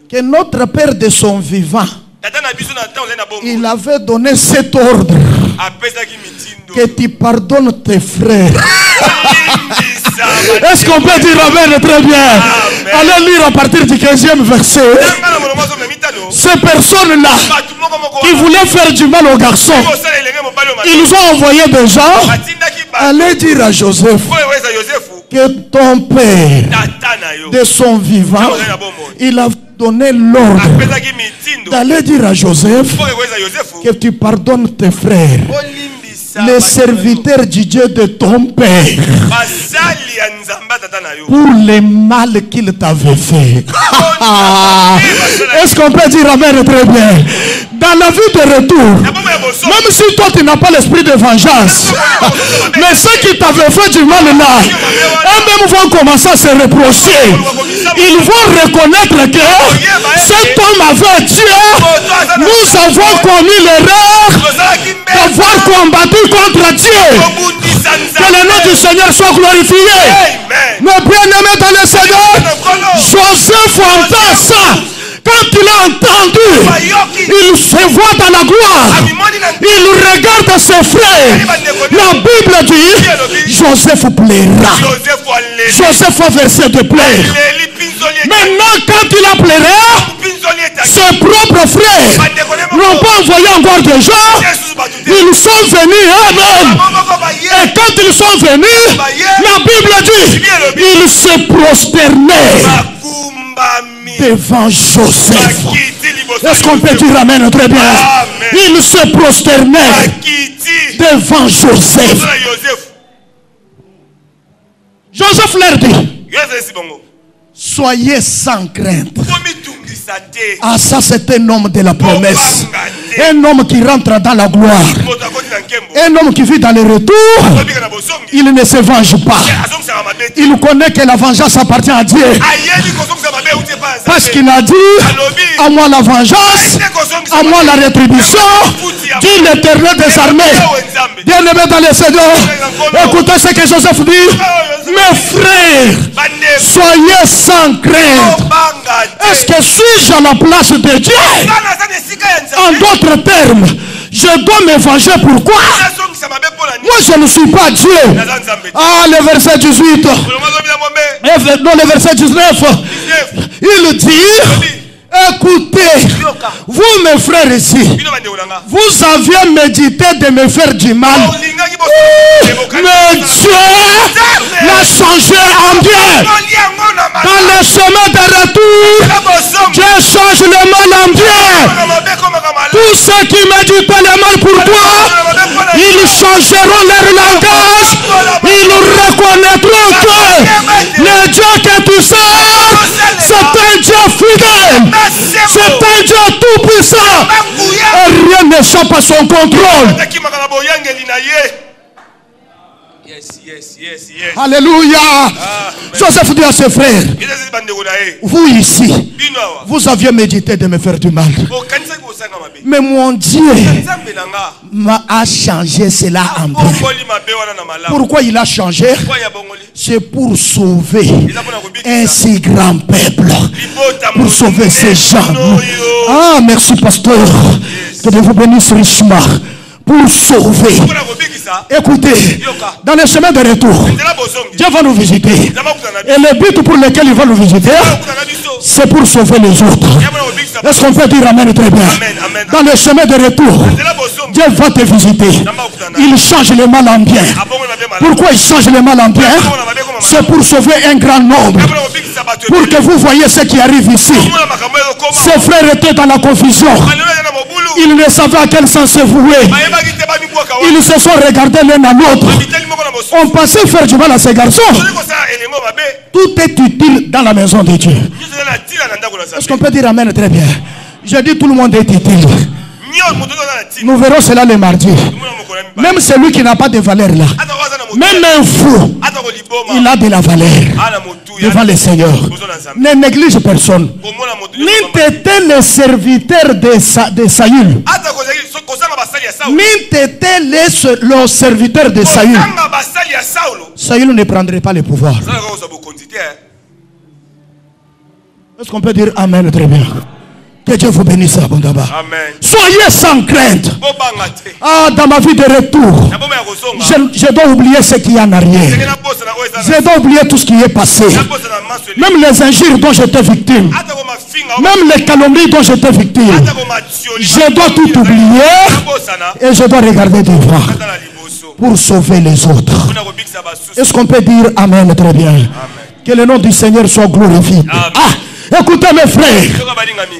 que notre père de son vivant, il avait donné cet ordre que tu pardonnes tes frères. Est-ce qu'on peut dire amen très bien? Allez lire à partir du 15e verset. Ces personnes-là qui voulaient faire du mal aux garçons, ils ont envoyé des gens aller dire à Joseph que ton père de son vivant, il a donné l'ordre d'aller dire à Joseph que tu pardonnes tes frères, les serviteurs du Dieu de ton père, pour les mal qu'il t'avait fait. Est-ce qu'on peut dire amen très bien? Dans la vie de retour, même si toi tu n'as pas l'esprit de vengeance, mais ceux qui t'avaient fait du mal là, eux-mêmes vont commencer à se reprocher. Ils vont reconnaître que cet homme avait Dieu. Nous avons commis l'erreur d'avoir combattu contre Dieu. Que le nom du Seigneur soit glorifié. Mais bien aimé dans le Seigneur, Joseph entend ça. Quand il a entendu, il se voit dans la gloire. Il regarde ses frères. La Bible dit, Joseph plaira. Joseph va verser de plaire. Maintenant, quand il a pleuré, ses propres frères n'ont pas envoyé encore des gens. Ils sont venus eux-mêmes. Et quand ils sont venus, la Bible dit, ils se prosternèrent devant Joseph. Est-ce qu'on peut dire amen très bien? Ils se prosternèrent devant Joseph. Joseph leur dit, soyez sans crainte. Ah, ça c'est un homme de la promesse. Un homme qui rentre dans la gloire. Un homme qui vit dans le retour. Il ne se venge pas. Il connaît que la vengeance appartient à Dieu. Parce qu'il a dit, à moi la vengeance, à moi la rétribution, dit l'Éternel des armées. Bien aimé dans le Seigneur, écoutez ce que Joseph dit. Mes frères, soyez sans crainte. Est-ce que suis-je à la place de Dieu? En d'autres termes, je dois me venger. Pourquoi? Moi je ne suis pas Dieu. Ah, le verset 18. Non, le verset 19. Il dit, écoutez, vous mes frères ici, vous aviez médité de me faire du mal. Mais Dieu l'a changé en bien. Dans le chemin de retour, Dieu change le mal en bien. Tous ceux qui méditaient le mal pour toi, ils changeront leur langage. Ils reconnaîtront que le Dieu que tu sers, c'est un Dieu fidèle. C'est un Dieu tout puissant. Et rien n'échappe à son contrôle. Alléluia. Joseph dit à ses frères, vous ici, vous aviez médité de me faire du mal. Mais mon Dieu a changé cela en bien. Pourquoi il a changé? C'est pour sauver un si grand peuple. Pour sauver ces gens. Ah, merci pasteur. Que Dieu vous bénisse richement. Pour sauver. Écoutez, dans le chemin de retour, Dieu va nous visiter. Et le but pour lequel il va nous visiter, c'est pour sauver les autres. Est-ce qu'on peut dire amen très bien? Dans le chemin de retour, Dieu va te visiter. Il change le mal en bien. Pourquoi il change le mal en bien? C'est pour sauver un grand nombre. Pour que vous voyez ce qui arrive ici. Ses frères étaient dans la confusion. Ils ne savaient à quel sens se vouer. Ils se sont regardés l'un à l'autre. On pensait faire du mal à ces garçons. Tout est utile dans la maison de Dieu. Est-ce qu'on peut dire amen très bien? Je dis tout le monde est utile. Nous verrons cela le mardi. Même celui qui n'a pas de valeur là, Même un fou, il a de la valeur devant le Seigneur. Ne néglige personne. N'était le serviteur de Saül. N'était le serviteur de Saül. Saül ne prendrait pas le pouvoir. Est-ce qu'on peut dire Amen très bien? Que Dieu vous bénisse abondamment. Amen. Soyez sans crainte. Ah, dans ma vie de retour, je dois oublier ce qui est en arrière. Je dois oublier tout ce qui est passé. Même les injures dont j'étais victime. Même les calomnies dont j'étais victime. Je dois tout oublier et je dois regarder devant pour sauver les autres. Est-ce qu'on peut dire Amen très bien? Amen. Que le nom du Seigneur soit glorifié. Ah, écoutez mes frères,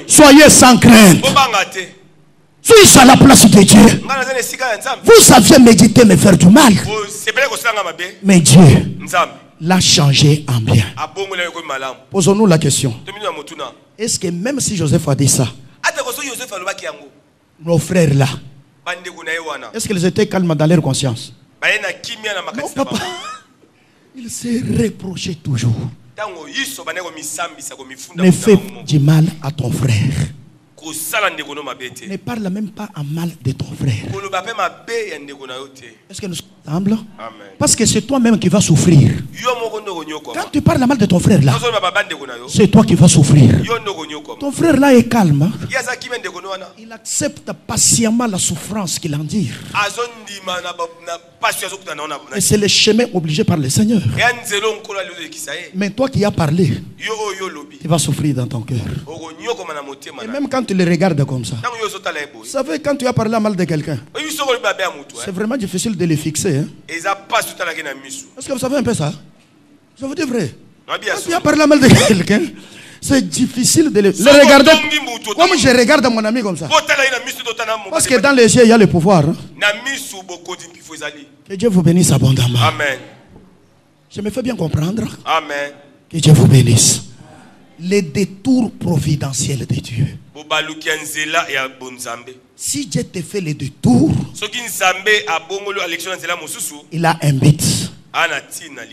soyez sans crainte. Suis à la place de Dieu. Vous saviez méditer me faire du mal, mais Dieu l'a changé en bien. Posons-nous la question. Est-ce que même si Joseph a dit ça, nos frères là, est-ce qu'ils étaient calmes dans leur conscience? Non, papa. Ils se reprochaient toujours. Ne fais du mal à ton frère. Ne parle même pas en mal de ton frère. Est-ce que nous sommes ensemble? Parce que c'est toi-même qui vas souffrir. Quand tu parles mal de ton frère là, c'est toi qui vas souffrir. Ton frère là est calme. Il accepte patiemment la souffrance qu'il endure. Et c'est le chemin obligé par le Seigneur. Mais toi qui as parlé, tu vas souffrir dans ton cœur. Et même quand tu le regardes comme ça, vous savez, quand tu as parlé mal de quelqu'un, c'est vraiment difficile de le fixer. Hein? Est-ce que vous savez un peu ça? Je vous dis vrai. Quand tu as parlé mal de quelqu'un, c'est difficile de le regarder. Comme je regarde mon ami comme ça. Parce que dans les yeux, il y a le pouvoir. Hein? Que Dieu vous bénisse abondamment. Amen. Je me fais bien comprendre. Amen. Que Dieu vous bénisse. Les détours providentiels de Dieu. Si Dieu te fait les détours, il a un but.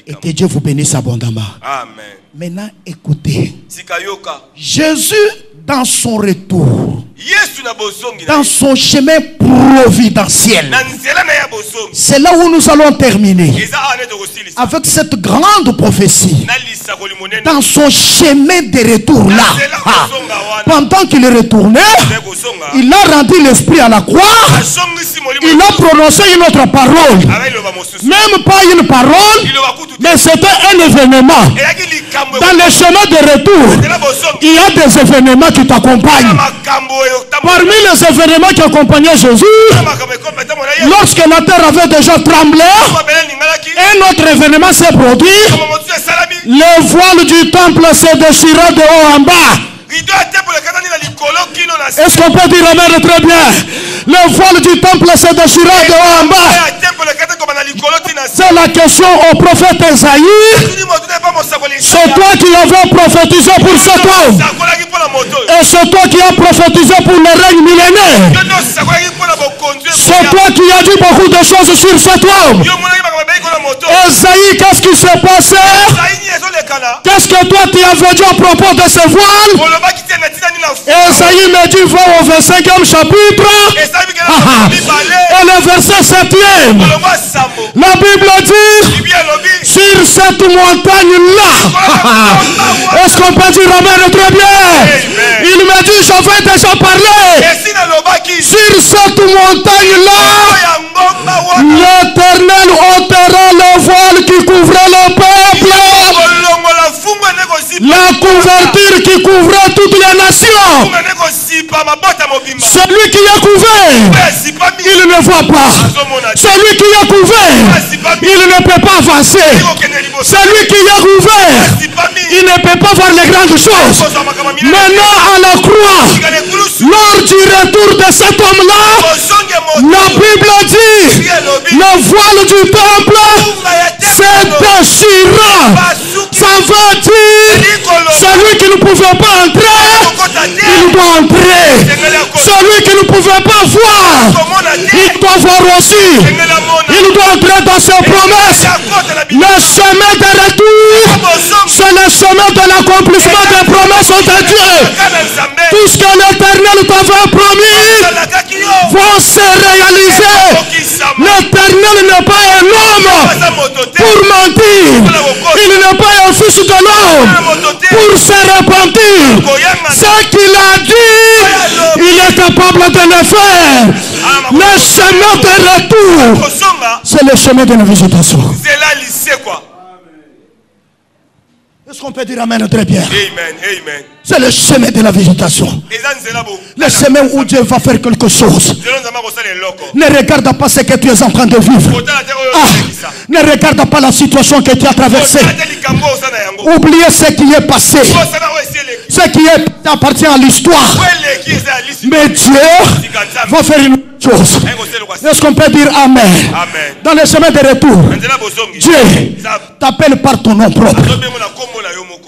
Et que Dieu vous bénisse abondamment. Amen. Maintenant, écoutez. Jésus, dans son retour, dans son chemin providentiel, c'est là où nous allons terminer avec cette grande prophétie. Dans son chemin de retour là, pendant qu'il est retourné, il a rendu l'esprit à la croix. Il a prononcé une autre parole. Même pas une parole, mais c'était un événement. Dans le chemin de retour, il y a des événements qui t'accompagnent. Parmi les événements qui accompagnaient Jésus, lorsque la terre avait déjà tremblé, un autre événement s'est produit. Le voile du temple s'est déchiré de haut en bas. Est-ce qu'on peut dire Amen très bien? Le voile du temple s'est déchiré de haut en bas. C'est la question au prophète Esaïe. C'est toi qui avais prophétisé pour cet homme. Et c'est toi qui as prophétisé pour le règne millénaire. C'est toi qui as dit beaucoup de choses sur cet homme. Esaïe, qu'est-ce qui s'est passé? Qu'est-ce que toi tu avais dit à propos de ce voile? Esaïe me dit, va au 25e chapitre. Et le verset 7e. La Bible dit, sur cette montagne-là. Est-ce qu'on peut dire Amen très bien? Il me dit, j'avais déjà parlé. Sur cette montagne-là, l'Éternel ôtera le voile qui couvrait le peuple. La couverture qui couvrait toutes les nations. Celui qui est couvert, il ne voit pas. Celui qui est couvert, il ne peut pas avancer. Celui qui est couvert, il ne peut pas voir les grandes choses. Maintenant à la croix, lors du retour de cet homme-là, la Bible dit, le voile du temple s'est déchiré. Ça veut dire, celui qui ne pouvait pas entrer, il doit entrer. Celui qui ne pouvait pas voir, il doit voir aussi. Il doit entrer dans ses promesses. Le chemin de retour, c'est le chemin de l'accomplissement des promesses de Dieu. Tout ce que l'Éternel t'avait promis va se réaliser. L'Éternel n'est pas un homme pour mentir. Il n'est pas un fils de l'homme pour se repentir. Ce qu'il a dit, il est capable de le faire. Le chemin de retour, c'est le chemin de la végétation. Est-ce qu'on peut dire amen très bien? Amen. C'est le chemin de la végétation. Le chemin où Dieu va faire quelque chose. Ne regarde pas ce que tu es en train de vivre. Ne regarde pas la situation que tu as traversée. Oubliez ce qui est passé. Ce qui appartient à l'histoire. Mais Dieu va faire une chose. Est-ce qu'on peut dire amen? Dans le chemin de retour, Dieu t'appelle par ton nom propre.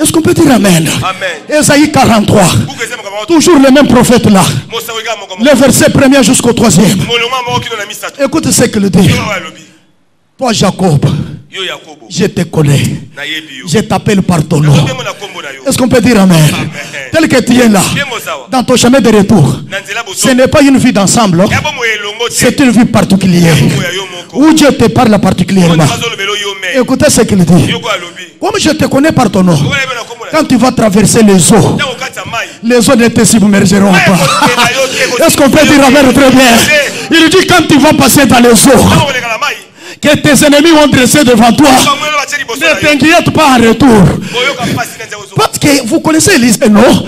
Est-ce qu'on peut dire amen? Ésaïe 43. Toujours le même prophète là. Le verset 1er jusqu'au 3e. Écoute ce qu'il dit. Toi Jacob, je te connais. Je t'appelle par ton nom. Est-ce qu'on peut dire amen? Tel que tu es là, dans ton chemin de retour, ce n'est pas une vie d'ensemble, c'est une vie particulière. Où Dieu te parle particulièrement. Écoutez ce qu'il dit. Comme je te connais par ton nom, quand tu vas traverser les eaux ne te submergeront pas. Est-ce qu'on peut dire amen très bien? Il dit quand tu vas passer dans les eaux, que tes ennemis vont dresser devant toi, ne t'inquiète pas en retour. Parce que vous connaissez Élisée, non?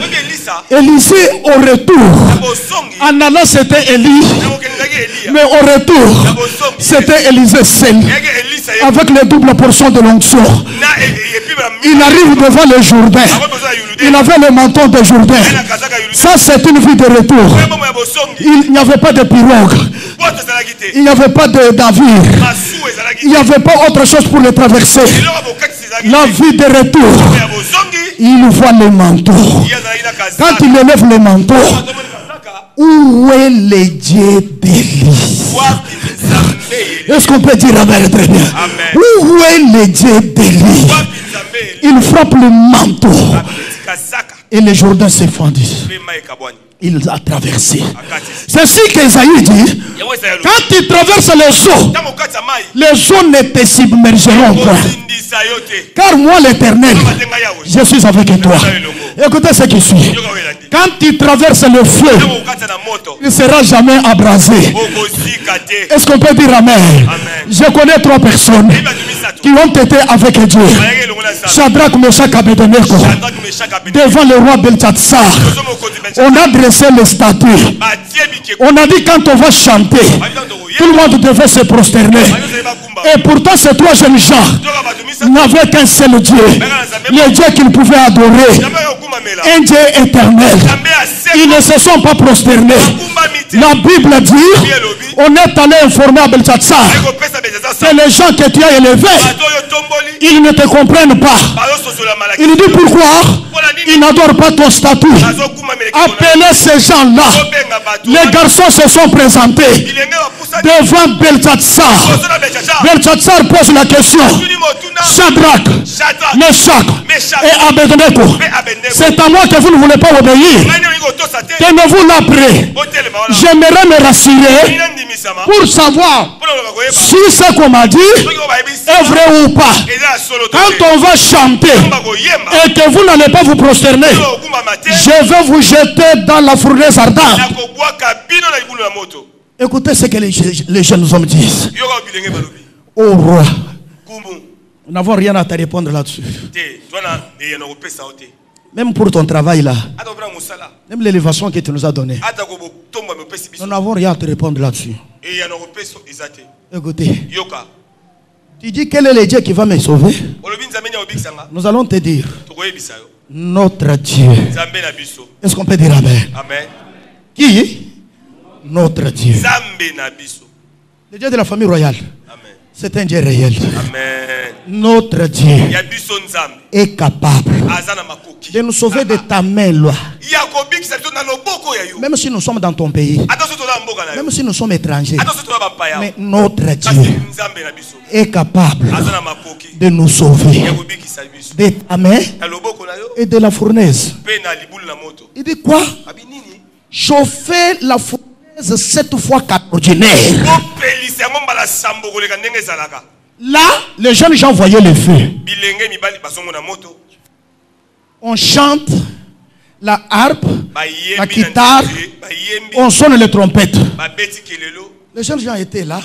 Élisée au retour, en allant c'était Élie, mais au retour c'était Élisée seul, avec les doubles portions de l'onction. Il arrive devant le Jourdain, il avait le menton de Jourdain. Ça c'est une vie de retour. Il n'y avait pas de pirogue, il n'y avait pas de navire, il n'y avait pas autre chose pour le traverser. La vie de retour, il voit le manteau. Quand il élève le manteau, où est le Dieu d'Élie? Est-ce qu'on peut dire amen très bien? Où est le Dieu d'Élie? Il frappe le manteau et le Jourdain s'est fendu. Il a traversé. C'est ce qu'Esaïe dit. Quand tu traverses les eaux ne te submergeront pas. Car moi l'Éternel, je suis avec toi. Écoutez ce qui suit. Quand tu traverses le feu, il ne sera jamais abrasé. Est-ce qu'on peut dire amen? Je connais 3 personnes qui ont été avec Dieu. Shadrach, Meshach, Abednego, devant le roi Belchatsar. On a dressé les statues. On a dit quand on va chanter, tout le monde devait se prosterner. Et pourtant ces 3 jeunes gens n'avaient qu'un seul Dieu, le Dieu qu'ils pouvaient adorer, un Dieu éternel. Ils ne se sont pas prosternés. La Bible dit, on est allé informer à Belchatsar que les gens que tu as élevés, ils ne te comprennent pas. Il dit pourquoi ils n'adorent pas ton statut. Appelez ces gens-là. Les garçons se sont présentés devant Belchatsar. Belchatsar pose la question. Shadrach, Meshach et Abednego, c'est à moi que vous ne voulez pas obéir. Tenez-vous là près. J'aimerais me rassurer pour savoir si ce qu'on m'a dit est vrai ou pas. Quand on va chanter et que vous n'allez pas vous prosterner, je vais vous jeter dans la fournaise ardente. Écoutez ce que les jeunes hommes disent. Ô roi, nous n'avons rien à te répondre là-dessus. Même pour ton travail là, même l'élévation que tu nous as donnée, nous n'avons rien à te répondre là-dessus. Écoutez, tu dis quel est le Dieu qui va me sauver? Nous allons te dire notre Dieu. Est-ce qu'on peut dire amen? Qui? Notre Dieu. Le Dieu de la famille royale. C'est un Dieu réel. Amen. Notre Dieu est capable de nous sauver de ta main, loi. Même si nous sommes dans ton pays, même si nous sommes étrangers, mais notre Dieu est capable de nous sauver de ta main et de la fournaise. Il dit quoi? Chauffer la fournaise 7 fois qu'ordinaire. Là, les jeunes gens voyaient le feu. On chante la harpe, la guitare, on sonne les trompettes. Les jeunes gens étaient là.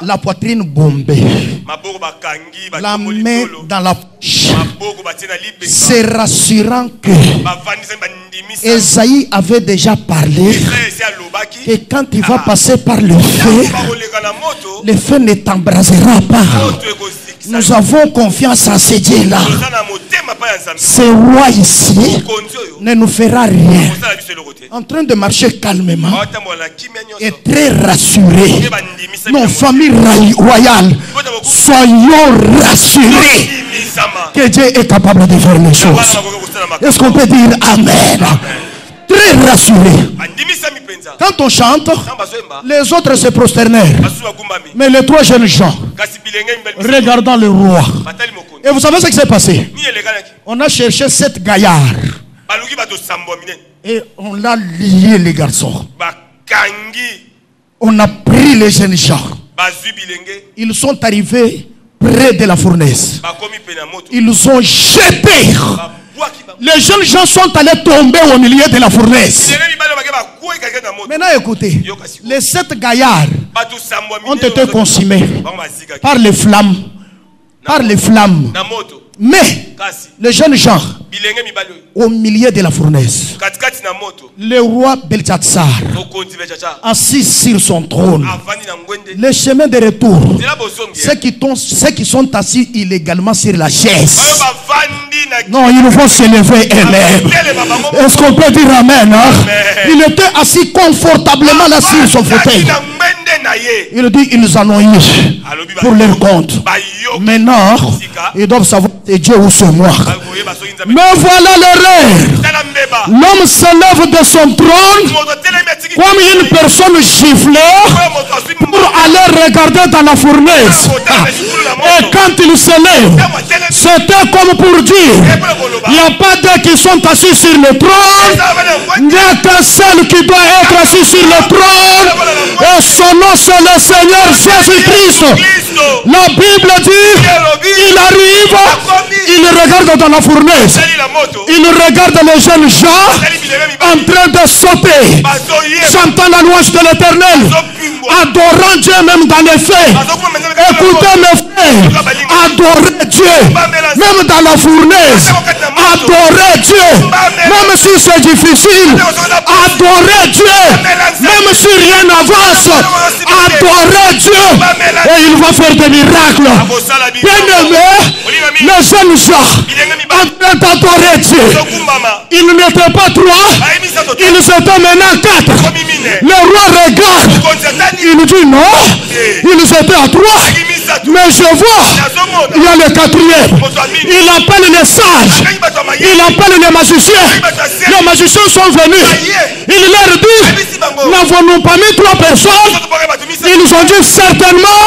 La poitrine bombée. La main dans la poche. C'est rassurant que Esaïe avait déjà parlé que quand il va passer par le feu ne t'embrasera pas. Nous avons confiance en ce Dieu-là. Ce roi ici ne nous fera rien. En train de marcher calmement et très rassuré. Nos familles royales, soyons rassurés que Dieu est capable de faire les choses. Est-ce qu'on peut dire Amen? Très rassuré. Quand on chante, les autres se prosternèrent. Mais les 3 jeunes gens, regardant le roi. Et vous savez ce qui s'est passé? On a cherché 7 gaillards. Et on a lié les garçons. On a pris les jeunes gens. Ils sont arrivés près de la fournaise. Ils ont jeté. Les jeunes gens sont allés tomber au milieu de la fournaise. Maintenant écoutez, les 7 gaillards ont été consumés par les flammes. Par les flammes. Mais les jeunes gens au milieu de la fournaise, le roi Belchatsar assis sur son trône, le chemin de retour, ceux qui sont assis illégalement sur la chaise, non, ils vont se lever eux-mêmes. Est-ce qu'on peut dire Amen, hein? Il était assis confortablement là sur son fauteuil. Il dit ils en ont eu pour leur compte. Maintenant, ils doivent savoir c'est Dieu ou c'est moi. Mais voilà l'erreur. L'homme se lève de son trône comme une personne giflée pour aller regarder dans la fournaise. Et quand il se lève, c'était comme pour dire il n'y a pas d'eux qui sont assis sur le trône. Il n'y a qu'un seul qui doit être assis sur le trône. Et son nom c'est le Seigneur Jésus-Christ. La Bible dit il arrive, il regarde dans la fournaise, il regarde les jeunes gens en train de sauter, chantant la louange de l'Éternel, adorant Dieu même dans les faits. Écoutez mes frères, adorez Dieu même dans la fournaise, adorez Dieu même si c'est difficile, adorez Dieu même si rien n'avance, adorez Dieu et il va faire des miracles. Bien-aimés, les jeunes gens en train d'adorer Dieu, ils n'étaient pas 3, ils étaient maintenant 4. Le roi regarde, il dit non, ils étaient à 3, mais je vois, il y a le 4e. Il appelle les sages, il appelle les magiciens. Les magiciens sont venus, il leur dit, n'avons-nous pas mis 3 personnes? Ils ont dit certainement,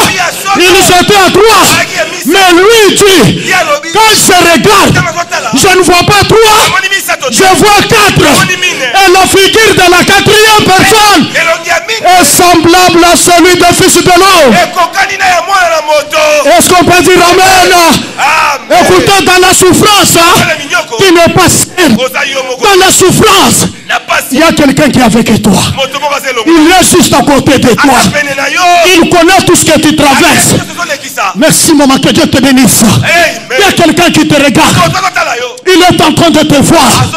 ils étaient à 3. Mais lui dit, quand je regarde, je ne vois pas 3, je vois 4. Et la figure de la 4e personne est semblable à celui du Fils de l'homme. Est-ce qu'on peut dire Amen? Écoutez, dans la souffrance, tu n'es pas seul. Dans la souffrance, il y a quelqu'un qui est avec toi. Il est juste à côté de toi. Il connaît tout ce que tu traverses. Merci maman, que Dieu te bénisse. Il y a quelqu'un qui te regarde. Il est en train de te voir.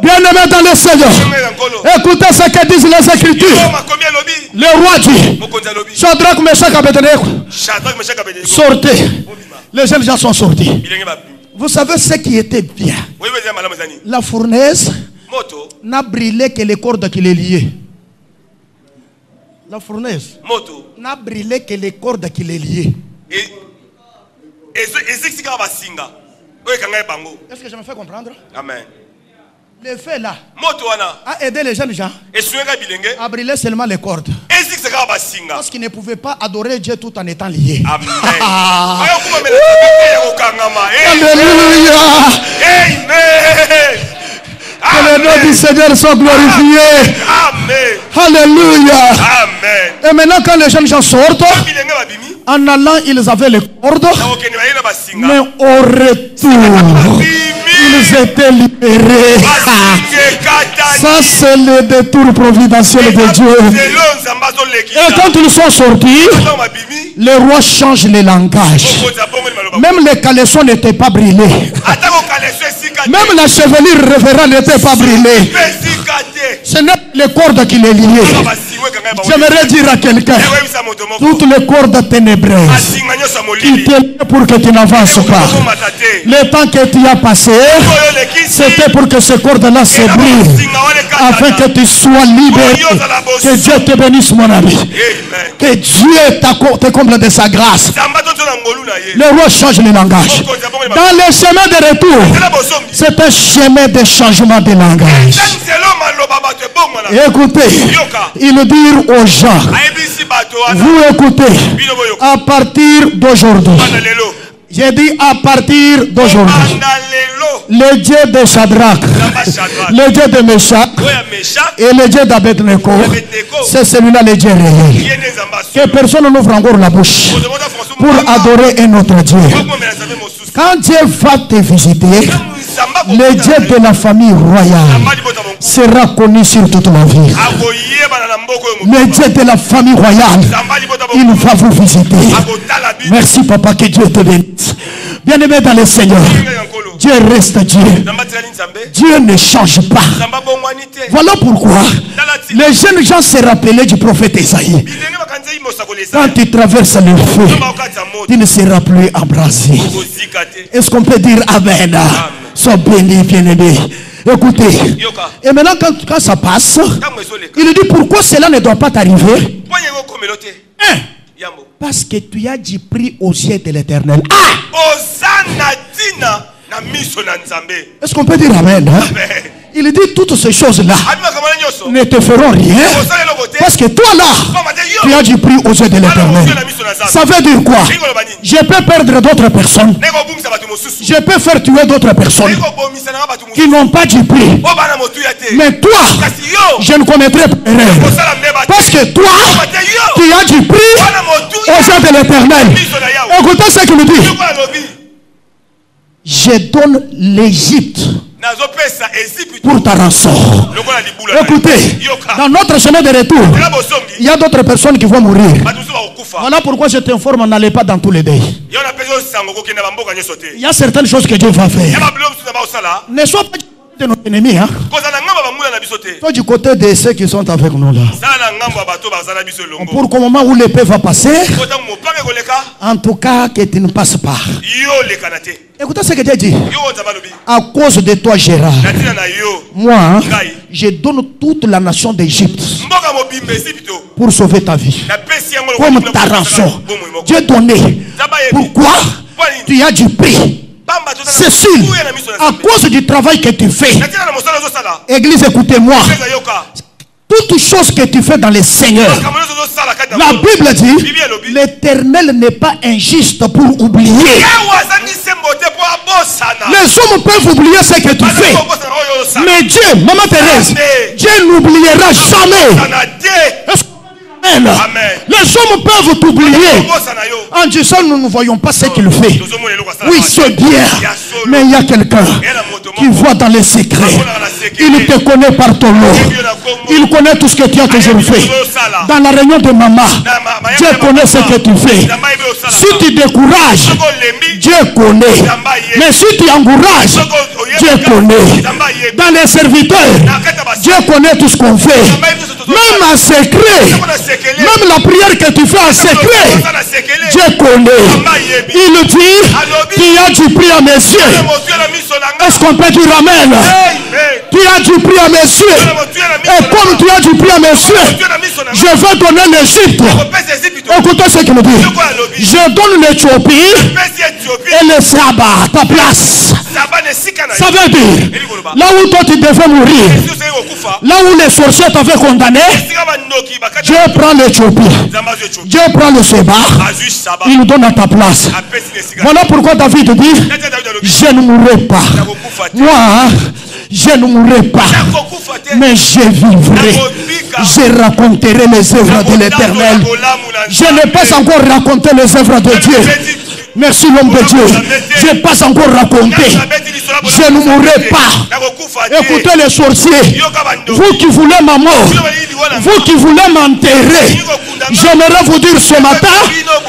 Bien-aimé dans le Seigneur, écoutez ce que disent les Écritures. Le roi dit, Shadrach, Meshach, Abednego, sortez. Les jeunes gens sont sortis. Vous savez ce qui était bien? La fournaise n'a brûlé que les cordes qui les liaient. La fournaise moto n'a brûlé que les cordes qui les liaient. Est-ce que je me fais comprendre? Amen. Le fait là moto a aidé les jeunes gens à brûler seulement les cordes. Parce qu'ils ne pouvaient pas adorer Dieu tout en étant liés. Amen. Alléluia. Amen. Que le nom du Seigneur soit glorifié. Amen. Alléluia. Amen. Et maintenant quand les jeunes gens sortent, en allant ils avaient les cordes, mais au retour ils étaient libérés. Ça c'est le détour providentiel de Dieu. Et quand ils sont sortis, le roi change le langage. Même les caleçons n'étaient pas brûlés. Même la chevelure révérende n'était pas brûlée. Ce n'est pas les cordes qui les liaient. J'aimerais dire à quelqu'un, toutes les cordes ténébreuses qui te lient pour que tu n'avances pas. Le temps que tu as passé, c'était pour que ces cordes-là se brisent, afin que tu sois libéré. Que Dieu te bénisse, mon ami. Que Dieu te comble de sa grâce. Le roi change le langage. Dans le chemin de retour, c'est un chemin de changement de langage. Et écoutez, il dit aux gens, vous écoutez, à partir d'aujourd'hui, j'ai dit à partir d'aujourd'hui, le Dieu de Shadrach, le Dieu de Meshach et le Dieu d'Abednego, c'est celui-là le Dieu réel. Que personne n'ouvre encore la bouche pour adorer un autre Dieu. Quand Dieu va te visiter, le Dieu de la famille royale sera connu sur toute la vie. Le Dieu de la famille royale, il va vous visiter. Merci papa, que Dieu te bénisse. Bien-aimé dans le Seigneur, Dieu reste Dieu. Dieu ne change pas. Voilà pourquoi les jeunes gens se rappelaient du prophète Esaïe. Quand tu traverses le feu, tu ne seras plus embrasé. Est-ce qu'on peut dire Amen? Sois béni, bien-aimé. Écoutez, et maintenant quand ça passe, il dit pourquoi cela ne doit pas t'arriver? Parce que tu as du prix aux yeux de l'Éternel. Est-ce qu'on peut dire Amen? Il dit toutes ces choses-là ne te feront rien. Parce que toi là, tu as du prix aux yeux de l'Éternel. Ça veut dire quoi? Je peux perdre d'autres personnes. Je peux faire tuer d'autres personnes qui n'ont pas du prix. Mais toi, je ne commettrai pas d'erreur. Parce que toi, tu as du prix aux yeux de l'Éternel. Écoutez ce qu'il dit. Je donne l'Égypte pour ta rançon. Écoutez, dans notre chemin de retour, il y a d'autres personnes qui vont mourir. Voilà pourquoi je t'informe, n'allez pas dans tous les deuils. Il y a certaines choses que Dieu va faire. Ne sois pas de nos ennemis, hein? Toi du côté de ceux qui sont avec nous là. Pour qu'au moment où l'épée va passer, en tout cas que tu ne passes pas. Écoutez ce que Dieu dit. À cause de toi Gérard, moi hein, je donne toute la nation d'Égypte pour sauver ta vie. Comme ta rançon. Dieu donné. Pourquoi? Tu as du prix. C'est sûr, à cause du travail que tu fais. Église, écoutez-moi. Toute chose que tu fais dans le Seigneur, la Bible dit, l'Éternel n'est pas injuste pour oublier. Les hommes peuvent oublier ce que tu fais, mais Dieu, Maman Thérèse, Dieu n'oubliera jamais. Amen. Les hommes peuvent t'oublier en disant nous ne voyons pas ce qu'il fait. Oui, c'est bien, mais il y a quelqu'un qui voit dans les secrets. Il te connaît par ton nom. Il connaît tout ce que tu as toujours fait. Dans la réunion de maman, Dieu connaît ce que tu fais. Si tu décourages, Dieu connaît. Mais si tu encourages, Dieu connaît. Dans les serviteurs, Dieu connaît tout ce qu'on fait. Même en secret. Même la prière que tu fais en secret, Dieu connaît. Il dit, tu as du prix à mes yeux. Est-ce qu'on peut dire Amen? Tu as dû prier à mes yeux. Et comme tu as dû prier à mes yeux, je vais donner l'Égypte. Écoutez ce qu'il me dit. Je donne l'Éthiopie et le Saba, ta place. Ça veut dire, là où toi tu devais mourir, là où les sorciers t'avaient condamné, Dieu prend l'Éthiopie, Dieu prend le Saba, il nous donne à ta place. Voilà pourquoi David dit, je ne mourrai pas. Moi, je ne mourrai pas, mais je vivrai. Je raconterai les œuvres de l'Éternel. Je n'ai pas encore raconté les œuvres de Dieu. Merci l'homme de Dieu. Je n'ai pas encore raconté. Je ne mourrai pas. Écoutez les sorciers. Vous qui voulez ma mort, vous qui voulez m'enterrer, j'aimerais vous dire ce matin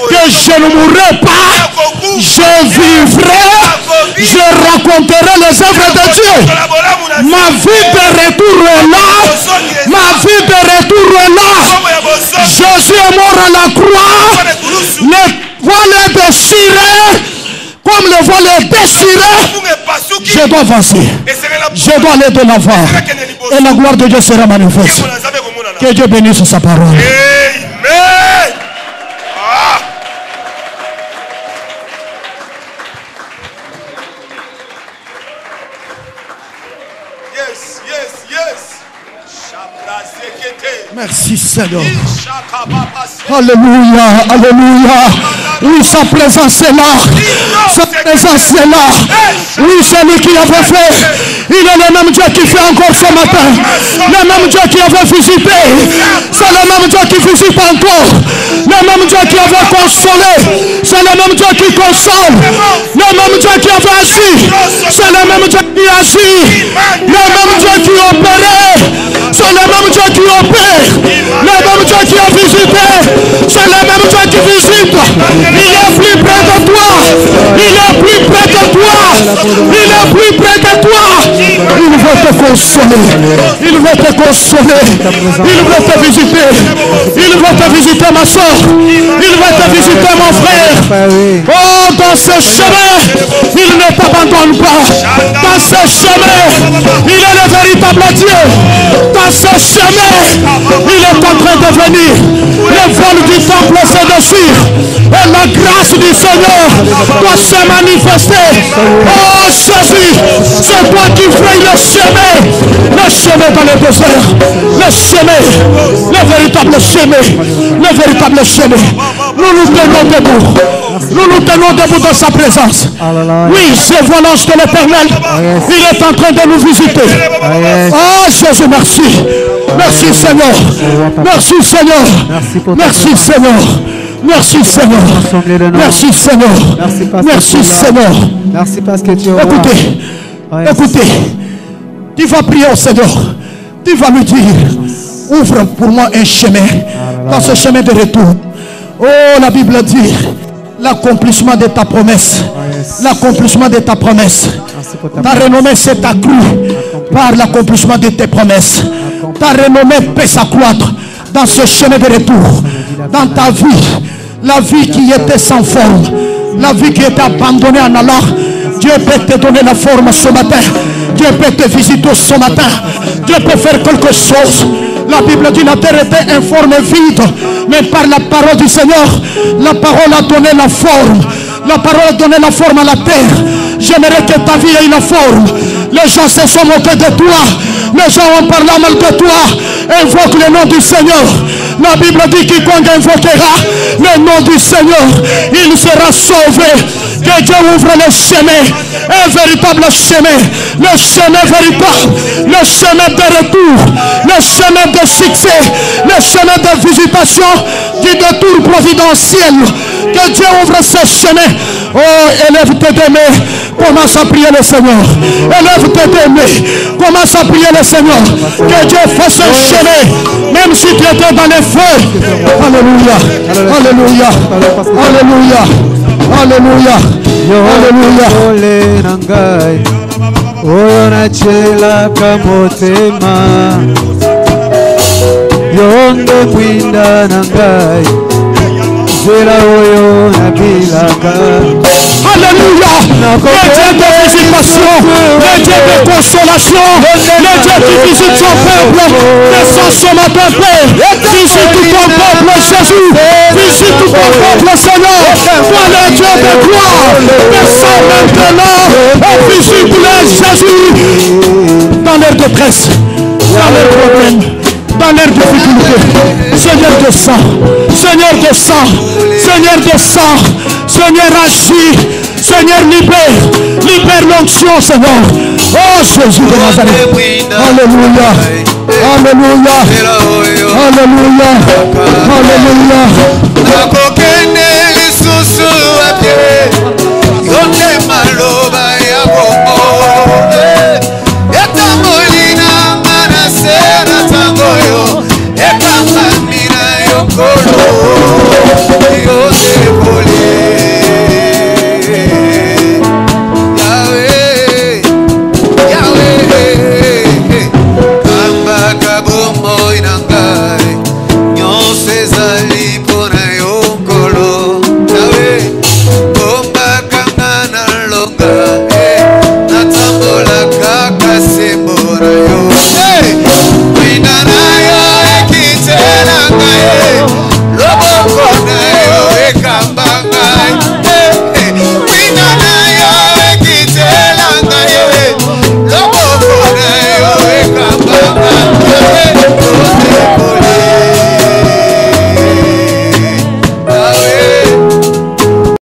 que je ne mourrai pas. Je vivrai. Je raconterai les œuvres de Dieu. Ma vie de retour est là. Ma vie de retour est là. Jésus est mort à la croix. Les voiles est déchiré. Comme le voile est déchiré, je dois avancer. Je dois aller de l'avant. Et la gloire de Dieu sera manifeste. Que Dieu bénisse sa parole. Amen. Yes, yes, yes. Merci Seigneur. Alléluia, alléluia. Oui, sa présence est là. Sa présence est là. Oui, c'est lui qui avait fait. Il est le même Dieu qui fait encore ce matin. Le même Dieu qui avait visité. C'est le même Dieu qui visite encore. Le même Dieu qui avait consolé. C'est le même Dieu qui console. Le même Dieu qui avait agi. C'est le même Dieu qui agit. Le même Dieu qui opérait. C'est le même Dieu qui opère. Le même Dieu qui a visité. C'est le même Dieu qui visite. Il est plus près de toi. Il est plus près de toi. Il est plus près de toi. Il veut te consoler. Il veut te consoler. Il veut te visiter. Il veut te visiter ma soeur. Il veut te visiter mon frère. Oh, dans ce chemin, il ne t'abandonne pas. Dans ce chemin, il est le véritable Dieu. Dans ce chemin, il est en train de venir. Le vol du temple se déchire. Et la grâce du Seigneur doit se manifester. Oh Jésus, c'est toi qui frayes le chemin dans le désert, le chemin, le véritable chemin, le véritable chemin. Nous nous tenons debout. Nous nous tenons debout dans sa présence. Oui, c'est vois l'ange de l'Éternel. Il est en train de nous visiter. Oh Jésus, merci. Merci Seigneur. Merci Seigneur. Merci Seigneur. Merci Seigneur. Merci Seigneur. Merci Seigneur. Merci parce que tu es écoutez, écoutez. Tu vas prier au Seigneur. Tu vas lui dire, ouvre pour moi un chemin dans ce chemin de retour. Oh, la Bible dit, l'accomplissement de ta promesse. L'accomplissement de ta promesse. Ta renommée s'est accrue par l'accomplissement de tes promesses. Ta renommée peut s'accroître dans ce chemin de retour. Dans ta vie, la vie qui était sans forme, la vie qui était abandonnée en allant, Dieu peut te donner la forme ce matin. Dieu peut te visiter ce matin. Dieu peut faire quelque chose. La Bible dit la terre était informe et vide, mais par la parole du Seigneur, la parole a donné la forme. La parole a donné la forme à la terre. J'aimerais que ta vie ait une forme. Les gens se sont moqués de toi. Les gens ont parlé mal de toi. Invoque le nom du Seigneur. La Bible dit quiconque invoquera le nom du Seigneur, il sera sauvé. Que Dieu ouvre le chemin, un véritable chemin, le chemin véritable, le chemin de retour, le chemin de succès, le chemin de visitation, du détour providentiel. Que Dieu ouvre ce chemin. Oh, élève tes deux mains, commence à prier le Seigneur. Élève tes deux mains, commence à prier le Seigneur. Que Dieu fasse un chemin, même si tu étais dans les feux. Alléluia, alléluia, alléluia, alléluia, alléluia. Oyo nachela kamotema Yonde kwinda nangai Zera oyo nabilaka Alléluia. Le Dieu de visitation, le Dieu de consolation. Le Dieu qui visite son peuple, descend ce matin, Père. Visite tout ton peuple, Jésus. Visite tout ton peuple, Seigneur. Toi, le Dieu de gloire, descends maintenant et visite-les, Jésus. Dans leur détresse, dans leurs problèmes, dans leurs difficultés. Seigneur, descends. Seigneur, descends. Seigneur, descends. Seigneur, agis. Seigneur, libère l'onction, Seigneur. Oh Jésus de Nazareth. Alléluia. Alléluia. Alléluia. Alléluia.